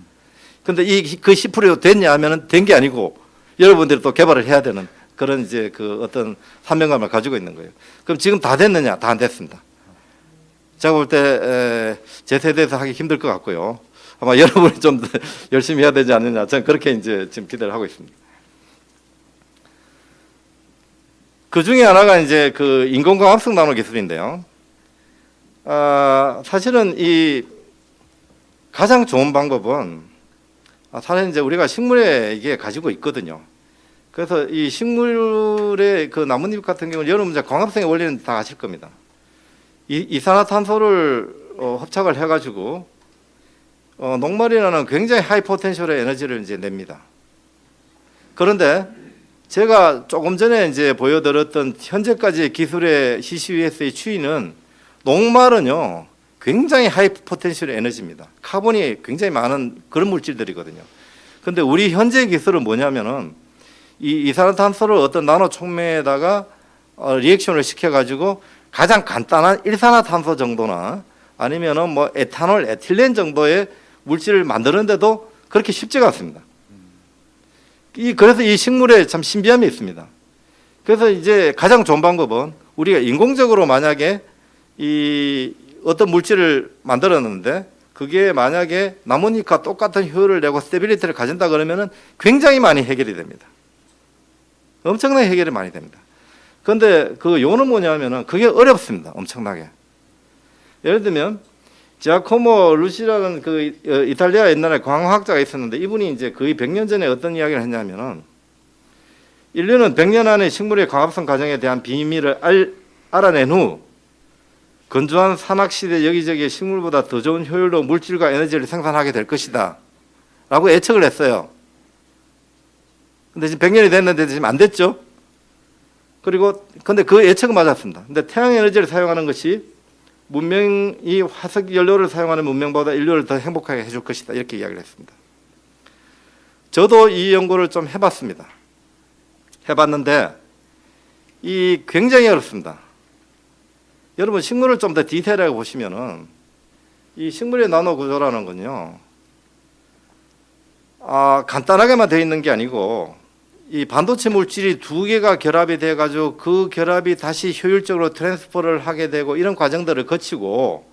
Speaker 1: 그런데 그 10%도 됐냐 하면은 된 게 아니고 여러분들이 또 개발을 해야 되는 그런 이제 그 어떤 사명감을 가지고 있는 거예요. 그럼 지금 다 됐느냐? 다 안 됐습니다. 제가 볼 때 제 세대에서 하기 힘들 것 같고요. 아마 여러분이 좀 열심히 해야 되지 않느냐. 저는 그렇게 이제 지금 기대를 하고 있습니다. 그 중에 하나가 이제 그 인공광합성 나노 기술인데요. 사실은 이 가장 좋은 방법은 사실 이제 우리가 식물에 이게 가지고 있거든요. 그래서 이 식물의 그 나뭇잎 같은 경우는 여러분 이제 광합성의 원리는 다 아실 겁니다. 이산화탄소를 흡착을 해가지고 녹말이라는 굉장히 하이 포텐셜의 에너지를 이제 냅니다. 그런데 제가 조금 전에 이제 보여드렸던 현재까지의 기술의 CCUS의 추이는 녹말은요 굉장히 하이 포텐셜의 에너지입니다. 카본이 굉장히 많은 그런 물질들이거든요. 그런데 우리 현재 기술은 뭐냐면은 이 이산화탄소를 어떤 나노 촉매에다가 리액션을 시켜가지고 가장 간단한 일산화탄소 정도나 아니면은 뭐 에탄올, 에틸렌 정도의 물질을 만드는데도 그렇게 쉽지가 않습니다. 그래서 이 식물에 참 신비함이 있습니다. 그래서 이제 가장 좋은 방법은 우리가 인공적으로 만약에 이 어떤 물질을 만들었는데 그게 만약에 나뭇잎과 똑같은 효율을 내고 스테빌리티를 가진다 그러면은 굉장히 많이 해결이 됩니다. 엄청나게 해결이 많이 됩니다. 그런데 그 요는 뭐냐면은 그게 어렵습니다. 엄청나게. 예를 들면 지아코모 루시라는 그 이탈리아 옛날에 광학자가 있었는데 이분이 이제 거의 100년 전에 어떤 이야기를 했냐면은 인류는 100년 안에 식물의 광합성 과정에 대한 비밀을 알아낸 후 건조한 산악시대 여기저기 식물보다 더 좋은 효율로 물질과 에너지를 생산하게 될 것이다 라고 예측을 했어요. 근데 지금 100년이 됐는데 지금 안 됐죠. 그리고 근데 그 예측은 맞았습니다. 근데 태양 에너지를 사용하는 것이 문명이 화석 연료를 사용하는 문명보다 인류를 더 행복하게 해줄 것이다 이렇게 이야기를 했습니다. 저도 이 연구를 좀 해봤습니다. 해봤는데 이 굉장히 어렵습니다. 여러분 식물을 좀 더 디테일하게 보시면은 이 식물의 나노 구조라는 건요 간단하게만 되어 있는 게 아니고 이 반도체 물질이 두 개가 결합이 돼 가지고 그 결합이 다시 효율적으로 트랜스퍼를 하게 되고 이런 과정들을 거치고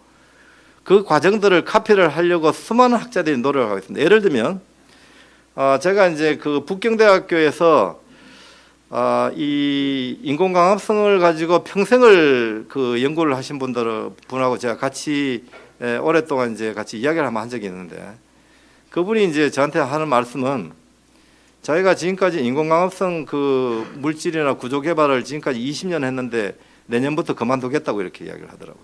Speaker 1: 그 과정들을 카피를 하려고 수많은 학자들이 노력을 하고 있습니다. 예를 들면 제가 이제 그 북경대학교에서 이 인공광합성을 가지고 평생을 그 연구를 하신 분하고 제가 같이 오랫동안 이제 같이 이야기를 한번 한 적이 있는데 그분이 이제 저한테 하는 말씀은 자기가 지금까지 인공광합성 그 물질이나 구조 개발을 지금까지 20년 했는데 내년부터 그만두겠다고 이렇게 이야기를 하더라고요.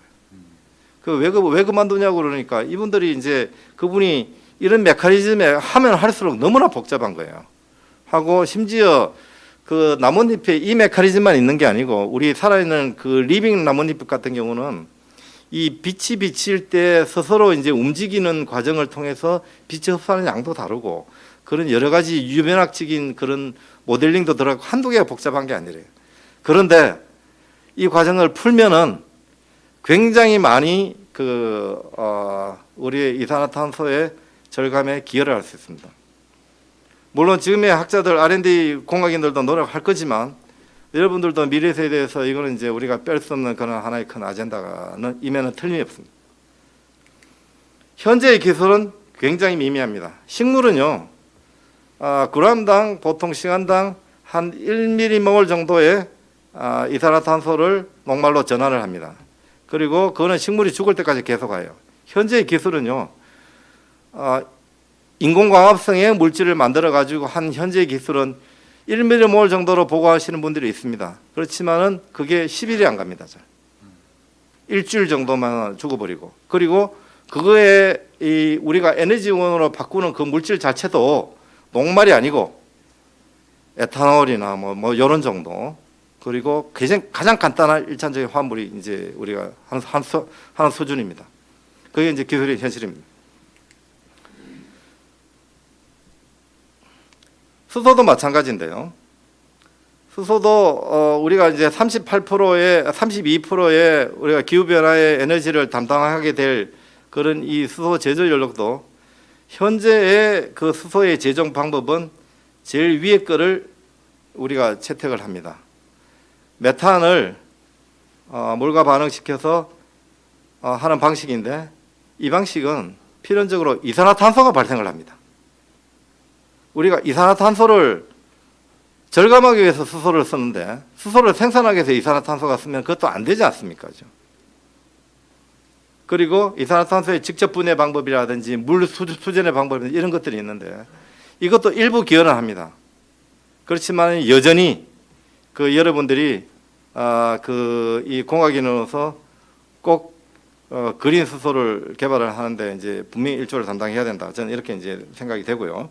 Speaker 1: 왜 그만두냐고 그러니까 이분들이 이제 그분이 이런 메커니즘에 하면 할수록 너무나 복잡한 거예요. 하고 심지어 그 나뭇잎에 이 메커니즘만 있는 게 아니고 우리 살아있는 그 리빙 나뭇잎 같은 경우는 이 빛이 비칠 때 스스로 이제 움직이는 과정을 통해서 빛이 흡수하는 양도 다르고 그런 여러 가지 유변학적인 그런 모델링도 들어가고 한두 개가 복잡한 게 아니래요. 그런데 이 과정을 풀면은 굉장히 많이 우리의 이산화탄소의 절감에 기여를 할 수 있습니다. 물론 지금의 학자들 R&D 공학인들도 노력할 거지만 여러분들도 미래 세대에서 이거는 이제 우리가 뺄 수 없는 그런 하나의 큰 아젠다는 임에는 틀림이 없습니다. 현재의 기술은 굉장히 미미합니다. 식물은요, g당당 보통 시간당 한 1m몰 정도의 이산화탄소를 녹말로 전환을 합니다. 그리고 그거는 식물이 죽을 때까지 계속 가요. 현재의 기술은요, 인공광합성의 물질을 만들어 가지고 한 현재의 기술은 1m몰 정도로 보고하시는 분들이 있습니다. 그렇지만은 그게 10일이 안 갑니다. 잘. 일주일 정도만 죽어버리고, 그리고 그거에 우리가 에너지원으로 바꾸는 그 물질 자체도 녹말이 아니고 에탄올이나 뭐 이런 정도, 그리고 가장 간단한 일차적인 화합물이 이제 우리가 하는 수준입니다. 그게 이제 기술의 현실입니다. 수소도 마찬가지인데요. 수소도 우리가 이제 32%의 우리가 기후 변화의 에너지를 담당하게 될 그런 이 수소 제조 연력도 현재의 그 수소의 제조 방법은 제일 위에 거를 우리가 채택을 합니다. 메탄을 물과 반응시켜서 하는 방식인데, 이 방식은 필연적으로 이산화탄소가 발생을 합니다. 우리가 이산화탄소를 절감하기 위해서 수소를 쓰는데, 수소를 생산하기 위해서 이산화탄소가 쓰면 그것도 안 되지 않습니까? 그리고 이산화탄소의 직접 분해 방법이라든지 물 수전의 방법이라든지 이런 것들이 있는데, 이것도 일부 기여는 합니다. 그렇지만 여전히 그 여러분들이 이 공학인으로서 꼭 그린 수소를 개발을 하는데 이제 분명히 일조를 담당해야 된다. 저는 이렇게 이제 생각이 되고요.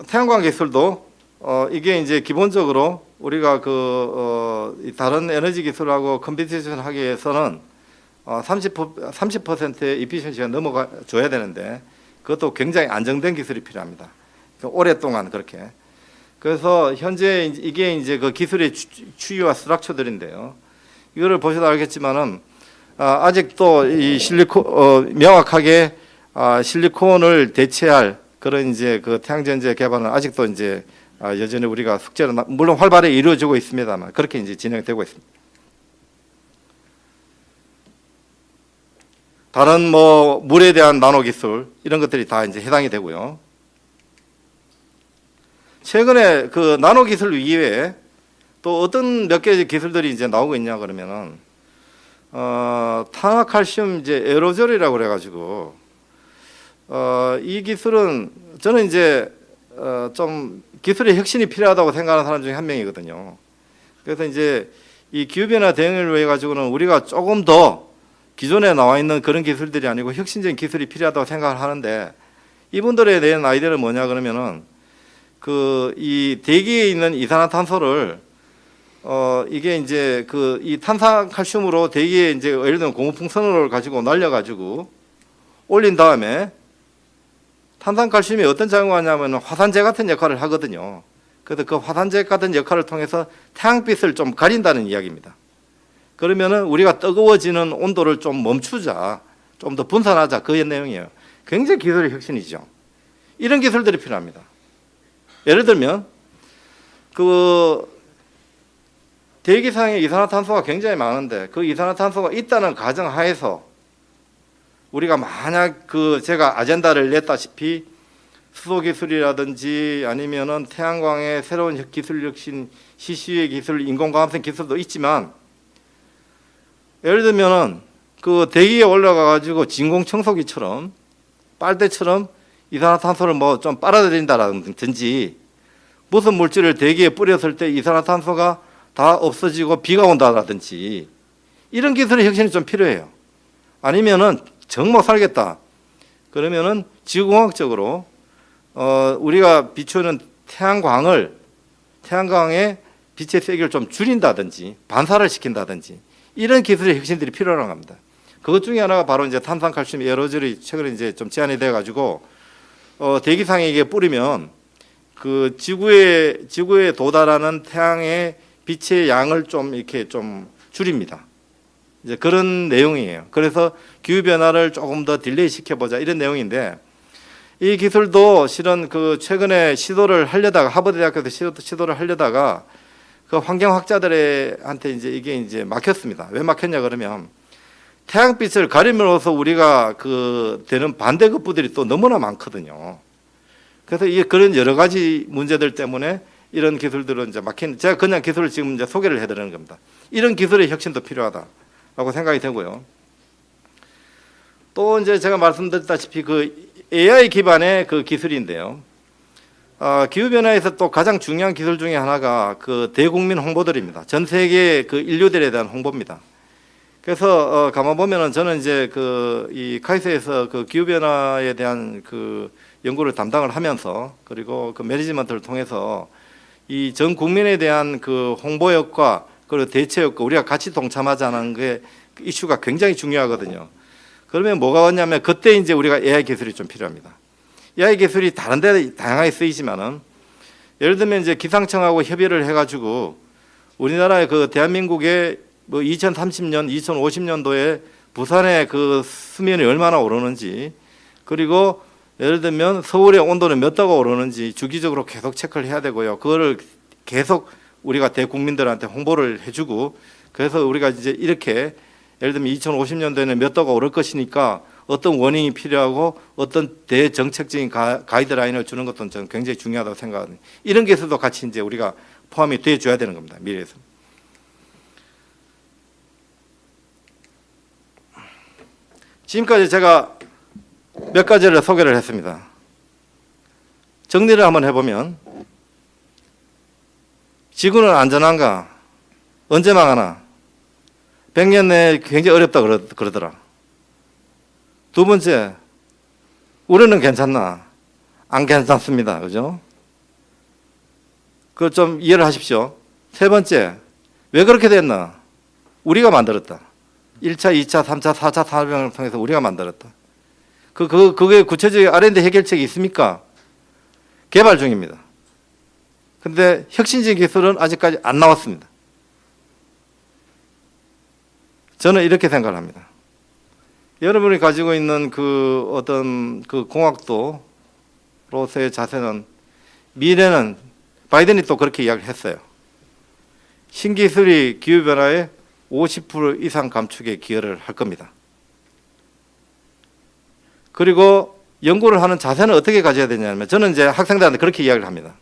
Speaker 1: 태양광 기술도 이게 이제 기본적으로 우리가 다른 에너지 기술하고 컴피티션 하기 위해서는 30%의 이피션시가 넘어가 줘야 되는데, 그것도 굉장히 안정된 기술이 필요합니다. 오랫동안 그렇게. 그래서 현재 이게 이제 그 기술의 추이와 스트럭처들인데요. 이거를 보셔도 알겠지만은 아직도 이 명확하게 실리콘을 대체할 그런 이제 그 태양전지 개발은 아직도 이제 여전히 우리가 숙제로 물론 활발히 이루어지고 있습니다만 그렇게 이제 진행되고 있습니다. 다른 뭐 물에 대한 나노 기술 이런 것들이 다 이제 해당이 되고요. 최근에 그 나노 기술 이외에 또 어떤 몇 개의 기술들이 이제 나오고 있냐 그러면은 탄화칼슘 이제 에어로졸이라고 그래가지고 이 기술은 저는 이제 좀 기술의 혁신이 필요하다고 생각하는 사람 중에 한 명이거든요. 그래서 이제 이 기후변화 대응을 위해 가지고는 우리가 조금 더 기존에 나와 있는 그런 기술들이 아니고 혁신적인 기술이 필요하다고 생각을 하는데, 이분들에 대한 아이디어는 뭐냐 그러면은 이 대기에 있는 이산화탄소를 이게 이제 이 탄산칼슘으로 대기에 이제 예를 들면 고무풍선을 가지고 날려가지고 올린 다음에 탄산칼슘이 어떤 작용을 하냐면 화산재 같은 역할을 하거든요. 그래서 그 화산재 같은 역할을 통해서 태양빛을 좀 가린다는 이야기입니다. 그러면은 우리가 뜨거워지는 온도를 좀 멈추자, 좀 더 분산하자, 그 내용이에요. 굉장히 기술의 혁신이죠. 이런 기술들이 필요합니다. 예를 들면 대기상에 이산화탄소가 굉장히 많은데 그 이산화탄소가 있다는 가정하에서 우리가 만약 제가 아젠다를 냈다시피 수소 기술이라든지 아니면은 태양광의 새로운 기술 혁신, CCU의 기술, 인공광합성 기술도 있지만, 예를 들면은 대기에 올라가 가지고 진공 청소기처럼 빨대처럼 이산화탄소를 뭐 좀 빨아들인다라든지, 무슨 물질을 대기에 뿌렸을 때 이산화탄소가 다 없어지고 비가 온다라든지 이런 기술의 혁신이 좀 필요해요. 아니면은 정말 살겠다 그러면은 지구공학적으로 우리가 비추는 태양광의 빛의 세기를 좀 줄인다든지 반사를 시킨다든지 이런 기술의 혁신들이 필요한 겁니다. 그것 중에 하나가 바로 이제 탄산칼슘 에어로졸이 최근에 이제 좀 제한이 돼 가지고 대기상에 이게 뿌리면 지구에 도달하는 태양의 빛의 양을 좀 이렇게 좀 줄입니다. 이제 그런 내용이에요. 그래서 기후 변화를 조금 더 딜레이 시켜보자 이런 내용인데, 이 기술도 실은 최근에 시도를 하려다가 하버드 대학교에서 시도를 하려다가 환경학자들한테 이제 이게 이제 막혔습니다. 왜 막혔냐 그러면 태양빛을 가림으로써 우리가 그 되는 반대급부들이 또 너무나 많거든요. 그래서 이 그런 여러 가지 문제들 때문에 이런 기술들은 이제 막힌, 제가 그냥 기술을 지금 이제 소개를 해드리는 겁니다. 이런 기술의 혁신도 필요하다라고 생각이 되고요. 또 이제 제가 말씀드렸다시피 그 AI 기반의 그 기술인데요. 기후 변화에서 또 가장 중요한 기술 중에 하나가 그 대국민 홍보들입니다. 전 세계 그 인류들에 대한 홍보입니다. 그래서 가만 보면은 저는 이제 그 이 카이스트에서 그 기후 변화에 대한 그 연구를 담당을 하면서 그리고 그 매니지먼트를 통해서 이 전 국민에 대한 그 홍보역과 그리고 대체역과 우리가 같이 동참하자는 게 이슈가 굉장히 중요하거든요. 그러면 뭐가 왔냐면 그때 이제 우리가 AI 기술이 좀 필요합니다. AI 기술이 다른 데 다양하게 쓰이지만은 예를 들면 이제 기상청하고 협의를 해가지고 우리나라의 그 대한민국의 뭐 2030년, 2050년도에 부산의 그 수면이 얼마나 오르는지 그리고 예를 들면 서울의 온도는 몇 도가 오르는지 주기적으로 계속 체크를 해야 되고요. 그거를 계속 우리가 대국민들한테 홍보를 해주고 그래서 우리가 이제 이렇게 예를 들면 2050년도에는 몇 도가 오를 것이니까 어떤 워닝이 필요하고 어떤 대정책적인 가이드라인을 주는 것도 저는 굉장히 중요하다고 생각합니다. 이런 기술도 같이 이제 우리가 포함이 돼 줘야 되는 겁니다. 미래에서. 지금까지 제가 몇 가지를 소개를 했습니다. 정리를 한번 해보면 지구는 안전한가? 언제 망하나? 100년 내에 굉장히 어렵다 그러더라. 두 번째, 우리는 괜찮나? 안 괜찮습니다. 그죠? 그걸 좀 이해를 하십시오. 세 번째, 왜 그렇게 됐나? 우리가 만들었다. 1차, 2차, 3차, 4차 산업혁명을 통해서 우리가 만들었다. 그게 구체적인 R&D 해결책이 있습니까? 개발 중입니다. 근데 혁신적인 기술은 아직까지 안 나왔습니다. 저는 이렇게 생각을 합니다. 여러분이 가지고 있는 그 어떤 그 공학도로서의 자세는 미래는 바이든이 또 그렇게 이야기를 했어요. 신기술이 기후변화의 50% 이상 감축에 기여를 할 겁니다. 그리고 연구를 하는 자세는 어떻게 가져야 되냐면 저는 이제 학생들한테 그렇게 이야기를 합니다.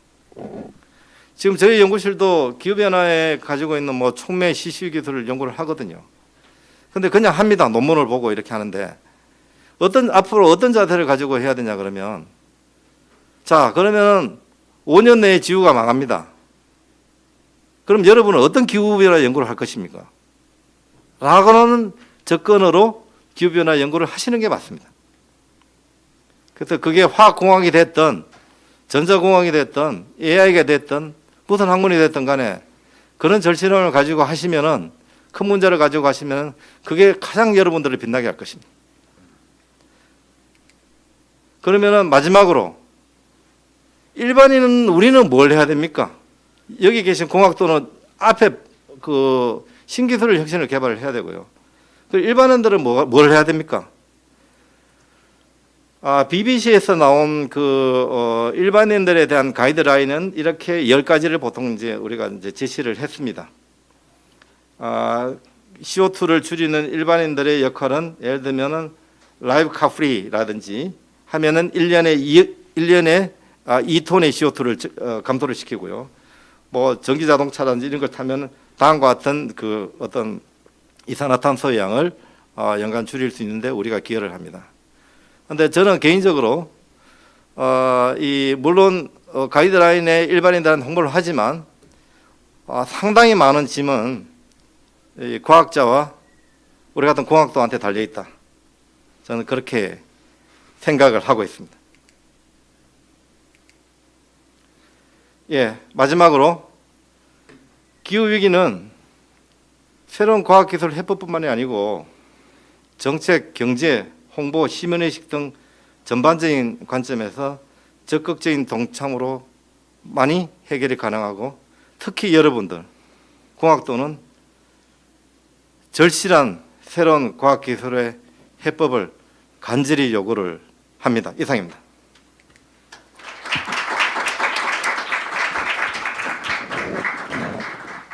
Speaker 1: 지금 저희 연구실도 기후변화에 가지고 있는 뭐 촉매 시시 기술을 연구를 하거든요. 근데 그냥 합니다. 논문을 보고 이렇게 하는데 앞으로 어떤 자세를 가지고 해야 되냐 그러면 자 그러면 5년 내에 지구가 망합니다. 그럼 여러분은 어떤 기후변화 연구를 할 것입니까? 라고는 접근으로 기후변화 연구를 하시는 게 맞습니다. 그래서 그게 화학공학이 됐든 전자공학이 됐든 AI가 됐든 무슨 학문이 됐든 간에 그런 절실함을 가지고 하시면은 큰 문제를 가지고 가시면 그게 가장 여러분들을 빛나게 할 것입니다. 그러면은 마지막으로 일반인은 우리는 뭘 해야 됩니까? 여기 계신 공학도는 앞에 그 신기술 혁신을 개발을 해야 되고요. 일반인들은 뭘 해야 됩니까? BBC에서 나온 그 일반인들에 대한 가이드라인은 이렇게 10가지를 보통 이제 우리가 이제 제시를 했습니다. CO2를 줄이는 일반인들의 역할은 예를 들면은 라이브 카프리라든지 하면은 1년에 2톤의 CO2를 감소를 시키고요. 뭐 전기 자동차라든지 이런 걸 타면 다음과 같은 그 어떤 이산화탄소 양을 연간 줄일 수 있는데 우리가 기여를 합니다. 그런데 저는 개인적으로 물론 가이드라인에 일반인들한테 홍보를 하지만 상당히 많은 짐은 이 과학자와 우리 같은 공학도한테 달려 있다. 저는 그렇게 생각을 하고 있습니다. 예, 마지막으로 기후위기는 새로운 과학기술 해법뿐만이 아니고 정책, 경제, 홍보, 시민의식 등 전반적인 관점에서 적극적인 동참으로 많이 해결이 가능하고 특히 여러분들 공학도는 절실한 새로운 과학기술의 해법을 간절히 요구를 합니다. 이상입니다.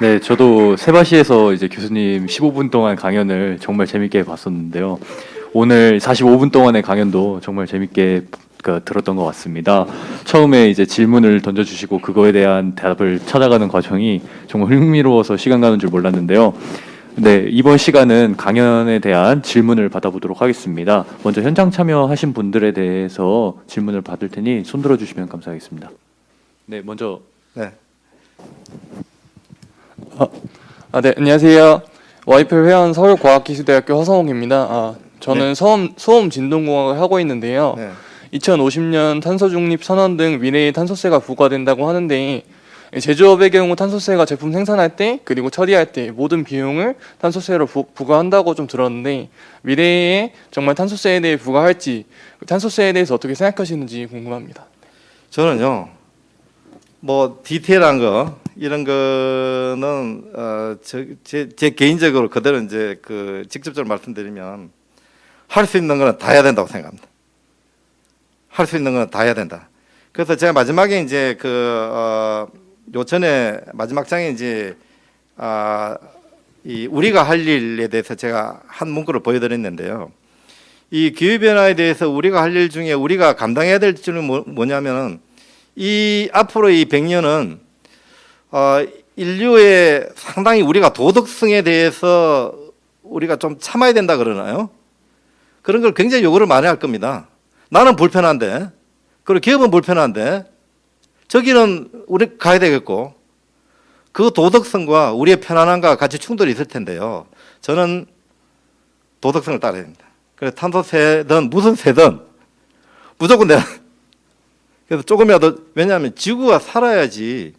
Speaker 2: 네, 저도 세바시에서 이제 교수님 15분 동안 강연을 정말 재밌게 봤었는데요. 오늘 45분 동안의 강연도 정말 재밌게 들었던 것 같습니다. 처음에 이제 질문을 던져주시고 그거에 대한 대답을 찾아가는 과정이 정말 흥미로워서 시간 가는 줄 몰랐는데요. 네, 이번 시간은 강연에 대한 질문을 받아보도록 하겠습니다. 먼저 현장 참여하신 분들에 대해서 질문을 받을 테니 손 들어주시면 감사하겠습니다. 네, 먼저.
Speaker 1: 네.
Speaker 3: 네, 안녕하세요. 와이플 회원 서울과학기술대학교 허성욱입니다. 저는 소음 진동공학을 하고 있는데요.
Speaker 1: 네.
Speaker 3: 2050년 탄소 중립 선언 등 미래의 탄소세가 부과된다고 하는데, 제조업의 경우 탄소세가 제품 생산할 때 그리고 처리할 때 모든 비용을 탄소세로 부과한다고 좀 들었는데, 미래에 정말 탄소세에 대해 부과할지, 탄소세에 대해서 어떻게 생각하시는지 궁금합니다.
Speaker 1: 저는요, 뭐 디테일한 거 이런 거는 제 개인적으로 그대로 이제 그 직접적으로 말씀드리면 할 수 있는 거는 다 해야 된다고 생각합니다. 할 수 있는 거는 다 해야 된다. 그래서 제가 마지막에 이제 요전에 마지막 장에 이제 이 우리가 할 일에 대해서 제가 한 문구를 보여드렸는데요. 이 기후 변화에 대해서 우리가 할 일 중에 우리가 감당해야 될 줄은 뭐냐면은 이 앞으로 이 100년은 인류의 상당히 우리가 도덕성에 대해서 우리가 좀 참아야 된다 그러나요? 그런 걸 굉장히 요구를 많이 할 겁니다. 나는 불편한데, 그리고 기업은 불편한데, 저기는 우리 가야 되겠고, 그 도덕성과 우리의 편안함과 같이 충돌이 있을 텐데요. 저는 도덕성을 따라야 됩니다. 그래서 탄소세든 무슨 세든 무조건 내가 그래서 조금이라도, 왜냐하면 지구가 살아야지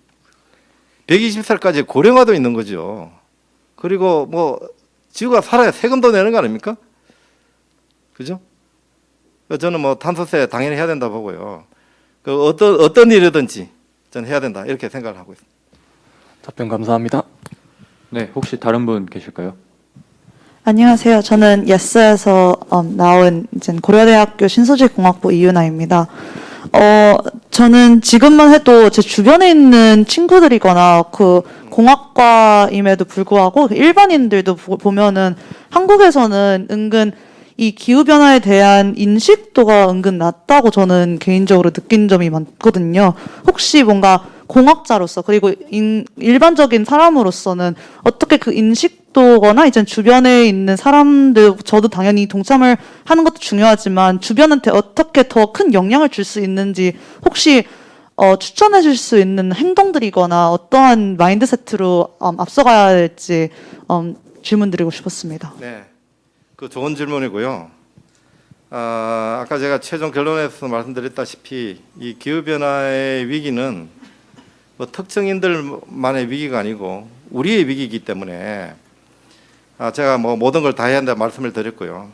Speaker 1: 120살까지 고령화도 있는 거죠. 그리고 뭐 지구가 살아야 세금도 내는 거 아닙니까? 그죠? 저는 뭐 탄소세 당연히 해야 된다 보고요. 그 어떤 일이든지 저는 해야 된다 이렇게 생각을 하고 있습니다.
Speaker 3: 답변 감사합니다.
Speaker 2: 네, 혹시 다른 분 계실까요?
Speaker 4: 안녕하세요. 저는 예스에서 나온 이제 고려대학교 신소재공학부 이윤아입니다. 저는 지금만 해도 제 주변에 있는 친구들이거나 그 공학과임에도 불구하고 일반인들도 보면은 한국에서는 은근 이 기후변화에 대한 인식도가 은근 낮다고 저는 개인적으로 느낀 점이 많거든요. 혹시 뭔가 공학자로서 그리고 일반적인 사람으로서는 어떻게 그 인식도거나 이제 주변에 있는 사람들, 저도 당연히 동참을 하는 것도 중요하지만 주변한테 어떻게 더 큰 영향을 줄 수 있는지 혹시 추천해 줄 수 있는 행동들이거나 어떠한 마인드세트로 앞서가야 할지 질문드리고 싶었습니다.
Speaker 1: 네, 그 좋은 질문이고요. 아까 제가 최종 결론에서 말씀드렸다시피 이 기후 변화의 위기는 뭐 특정인들만의 위기가 아니고 우리의 위기이기 때문에 제가 뭐 모든 걸 다 해야 한다 말씀을 드렸고요.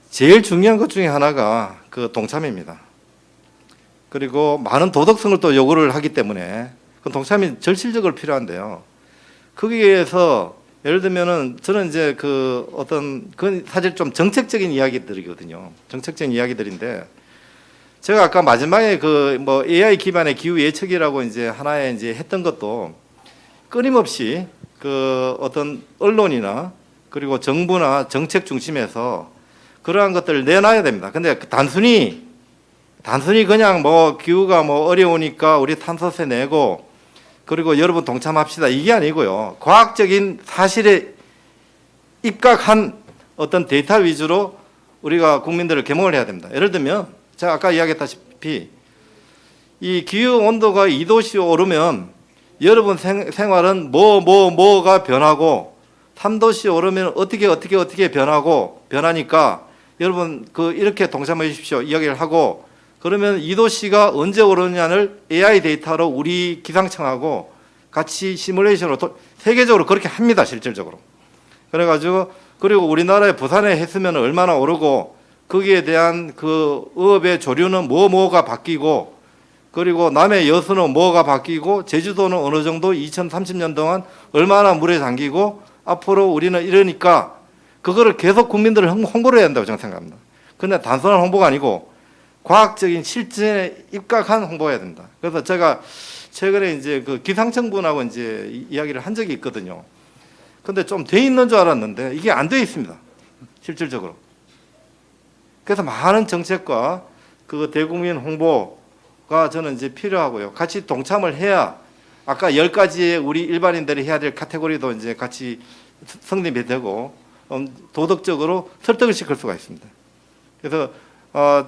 Speaker 1: 제일 중요한 것 중에 하나가 그 동참입니다. 그리고 많은 도덕성을 또 요구를 하기 때문에 그 동참이 절실적으로 필요한데요. 거기에서 예를 들면은 저는 이제 그건 사실 좀 정책적인 이야기들이거든요. 정책적인 이야기들인데 제가 아까 마지막에 뭐 AI 기반의 기후 예측이라고 이제 하나에 이제 했던 것도 끊임없이 어떤 언론이나 그리고 정부나 정책 중심에서 그러한 것들을 내놔야 됩니다. 근데 단순히 그냥 뭐 기후가 뭐 어려우니까 우리 탄소세 내고 그리고 여러분 동참합시다 이게 아니고요. 과학적인 사실에 입각한 어떤 데이터 위주로 우리가 국민들을 계몽을 해야 됩니다. 예를 들면 제가 아까 이야기했다시피 이 기후 온도가 2도씩 오르면 여러분 생활은 뭐가 변하고 3도씩 오르면 어떻게 변하니까 여러분 이렇게 동참해 주십시오 이야기를 하고 그러면 2도씨가 언제 오르느냐를 AI 데이터로 우리 기상청하고 같이 시뮬레이션으로 세계적으로 그렇게 합니다. 실질적으로. 그래가지고 그리고 우리나라의 부산에 했으면 얼마나 오르고 거기에 대한 그 어업의 조류는 뭐가 바뀌고 그리고 남해 여수는 뭐가 바뀌고 제주도는 어느 정도 2030년 동안 얼마나 물에 잠기고 앞으로 우리는 이러니까 그거를 계속 국민들을 홍보를 해야 한다고 저는 생각합니다. 근데 단순한 홍보가 아니고 과학적인 실전에 입각한 홍보해야 된다. 그래서 제가 최근에 이제 그 기상청분하고 이제 이야기를 한 적이 있거든요. 근데 좀 돼 있는 줄 알았는데 이게 안 돼 있습니다. 실질적으로. 그래서 많은 정책과 그 대국민 홍보가 저는 이제 필요하고요. 같이 동참을 해야 아까 10가지의 우리 일반인들이 해야 될 카테고리도 이제 같이 성립이 되고 도덕적으로 설득을 시킬 수가 있습니다. 그래서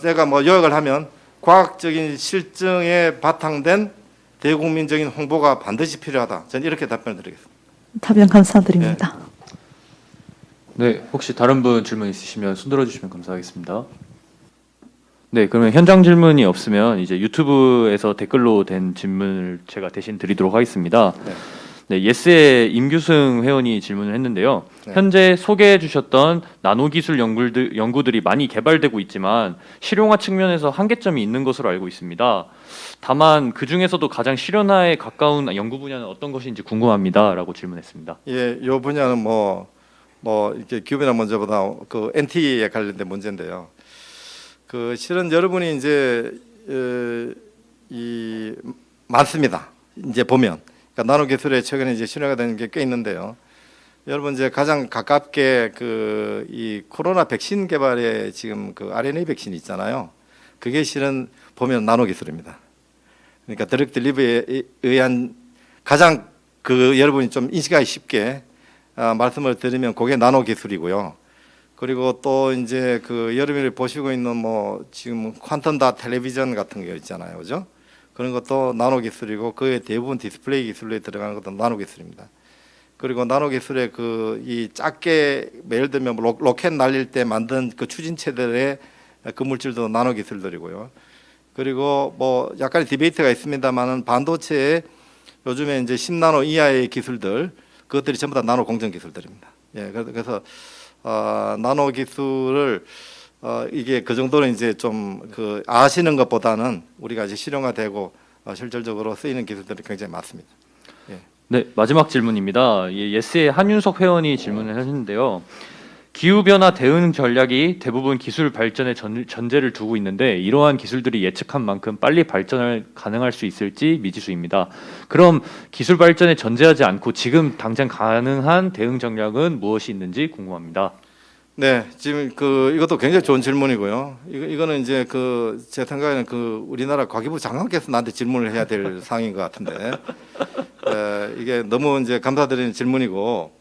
Speaker 1: 제가 뭐 요약을 하면 과학적인 실증에 바탕된 대국민적인 홍보가 반드시 필요하다. 저는 이렇게 답변을 드리겠습니다.
Speaker 4: 답변 감사드립니다.
Speaker 2: 네, 혹시 다른 분 질문 있으시면 손 들어주시면 감사하겠습니다. 네, 그러면 현장 질문이 없으면 이제 유튜브에서 댓글로 된 질문을 제가 대신 드리도록 하겠습니다.
Speaker 1: 네.
Speaker 2: 네, 예스의 임규승 회원이 질문을 했는데요.
Speaker 1: 네.
Speaker 2: 현재 소개해 주셨던 나노기술 연구들이 많이 개발되고 있지만 실용화 측면에서 한계점이 있는 것으로 알고 있습니다. 다만 그 중에서도 가장 실현화에 가까운 연구 분야는 어떤 것인지 궁금합니다라고 질문했습니다.
Speaker 1: 예, 이 분야는 뭐 이렇게 기후변화 문제보다 그 NT에 관련된 문제인데요. 그 실은 여러분이 이제 이 많습니다. 이제 보면 그러니까 나노 기술에 최근에 이제 실현화가 되는 게 꽤 있는데요. 여러분 이제 가장 가깝게 그 이 코로나 백신 개발에 지금 그 RNA 백신 있잖아요. 그게 실은 보면 나노 기술입니다. 그러니까 드럭 딜리버에 의한 가장 그 여러분이 좀 인식하기 쉽게 말씀을 드리면 그게 나노 기술이고요. 그리고 또 이제 그 여러분이 보시고 있는 뭐 지금 퀀텀 닷 텔레비전 같은 게 있잖아요, 그죠? 그런 것도 나노 기술이고 그의 대부분 디스플레이 기술에 들어가는 것도 나노 기술입니다. 그리고 나노 기술의 그 이 작게 예를 들면 로켓 날릴 때 만든 그 추진체들의 그 물질도 나노 기술들이고요. 그리고 뭐 약간의 디베이트가 있습니다만은 반도체에 요즘에 이제 10나노 이하의 기술들 그것들이 전부 다 나노 공정 기술들입니다. 예, 그래서 나노 기술을 이게 그 정도는 이제 좀 그 아시는 것보다는 우리가 이제 실용화되고 실질적으로 쓰이는 기술들이 굉장히 많습니다. 예.
Speaker 2: 네, 마지막 질문입니다. 예스의 한윤석 회원이 질문을 하셨는데요. 기후변화 대응 전략이 대부분 기술 발전의 전제를 두고 있는데 이러한 기술들이 예측한 만큼 빨리 발전을 가능할 수 있을지 미지수입니다. 그럼 기술 발전에 전제하지 않고 지금 당장 가능한 대응 전략은 무엇이 있는지 궁금합니다.
Speaker 1: 네, 지금 그 이것도 굉장히 좋은 질문이고요. 이거는 이제 그 제 생각에는 그 우리나라 과기부 장관께서 나한테 질문을 해야 될 상황인 것 같은데 이게 너무 이제 감사드리는 질문이고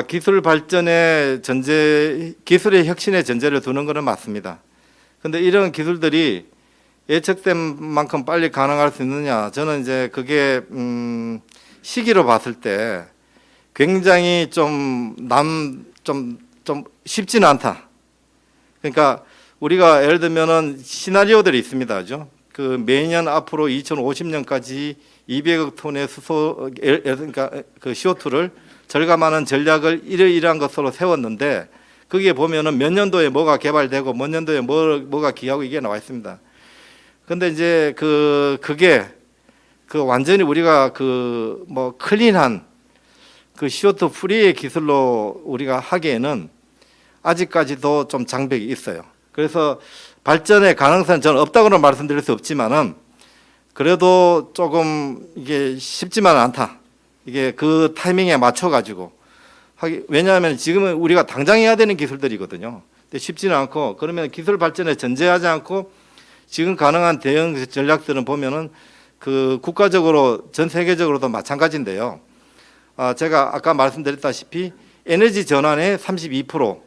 Speaker 1: 기술 발전의 전제, 기술의 혁신의 전제를 두는 것은 맞습니다. 그런데 이런 기술들이 예측된 만큼 빨리 가능할 수 있느냐? 저는 이제 그게 시기로 봤을 때 굉장히 좀 쉽지는 않다. 그러니까 우리가 예를 들면은 시나리오들이 있습니다. 그죠? 그 매년 앞으로 2050년까지 200억 톤의 그러니까 그 CO2를 절감하는 전략을 이러이러한 것으로 세웠는데 거기에 보면은 몇 년도에 뭐가 개발되고 몇 년도에 뭐가 기하고 이게 나와 있습니다. 그런데 이제 그게 완전히 우리가 그 뭐 클린한 그 CO2 프리의 기술로 우리가 하기에는 아직까지도 좀 장벽이 있어요. 그래서 발전의 가능성은 저는 없다고는 말씀드릴 수 없지만은 그래도 조금 이게 쉽지만은 않다. 이게 그 타이밍에 맞춰 가지고 왜냐하면 지금은 우리가 당장 해야 되는 기술들이거든요. 근데 쉽지는 않고 그러면 기술 발전에 전제하지 않고 지금 가능한 대응 전략들은 보면은 그 국가적으로 전 세계적으로도 마찬가지인데요. 제가 아까 말씀드렸다시피 에너지 전환의 32%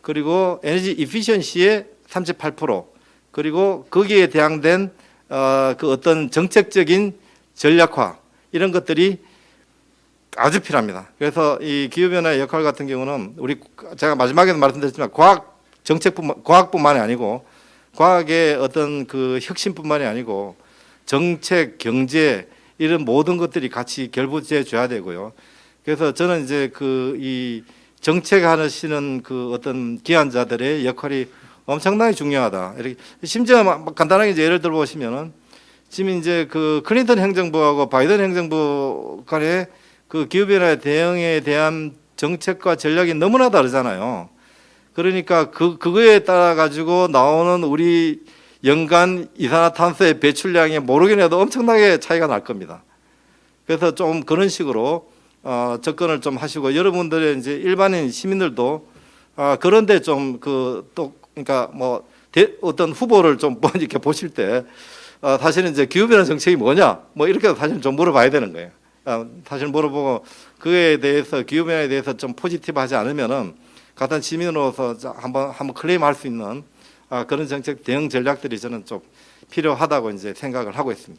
Speaker 1: 그리고 에너지 이피션시의 38% 그리고 거기에 대항된 그 어떤 정책적인 전략화 이런 것들이 아주 필요합니다. 그래서 이 기후변화의 역할 같은 경우는 제가 마지막에도 말씀드렸지만 과학뿐만이 아니고 과학의 어떤 그 혁신뿐만이 아니고 정책, 경제 이런 모든 것들이 같이 결부돼 줘야 되고요. 그래서 저는 이제 이 정책하시는 그 어떤 기관자들의 역할이 엄청나게 중요하다. 이렇게 심지어 간단하게 이제 예를 들어 보시면은 지금 이제 그 클린턴 행정부하고 바이든 행정부 간의 그 기후변화 대응에 대한 정책과 전략이 너무나 다르잖아요. 그러니까 그거에 따라 가지고 나오는 우리 연간 이산화탄소의 배출량이 모르긴 해도 엄청나게 차이가 날 겁니다. 그래서 좀 그런 식으로 접근을 좀 하시고 여러분들의 이제 일반인 시민들도 그런데 좀 그 또 그러니까 뭐 어떤 후보를 좀 이렇게 보실 때 사실은 이제 기후변화 정책이 뭐냐 뭐 이렇게 사실 좀 물어봐야 되는 거예요. 사실 물어보고 그에 대해서 기후변화에 대해서 좀 포지티브하지 않으면은 같은 시민으로서 한번 클레임할 수 있는 그런 정책 대응 전략들이 저는 좀 필요하다고 이제 생각을 하고 있습니다.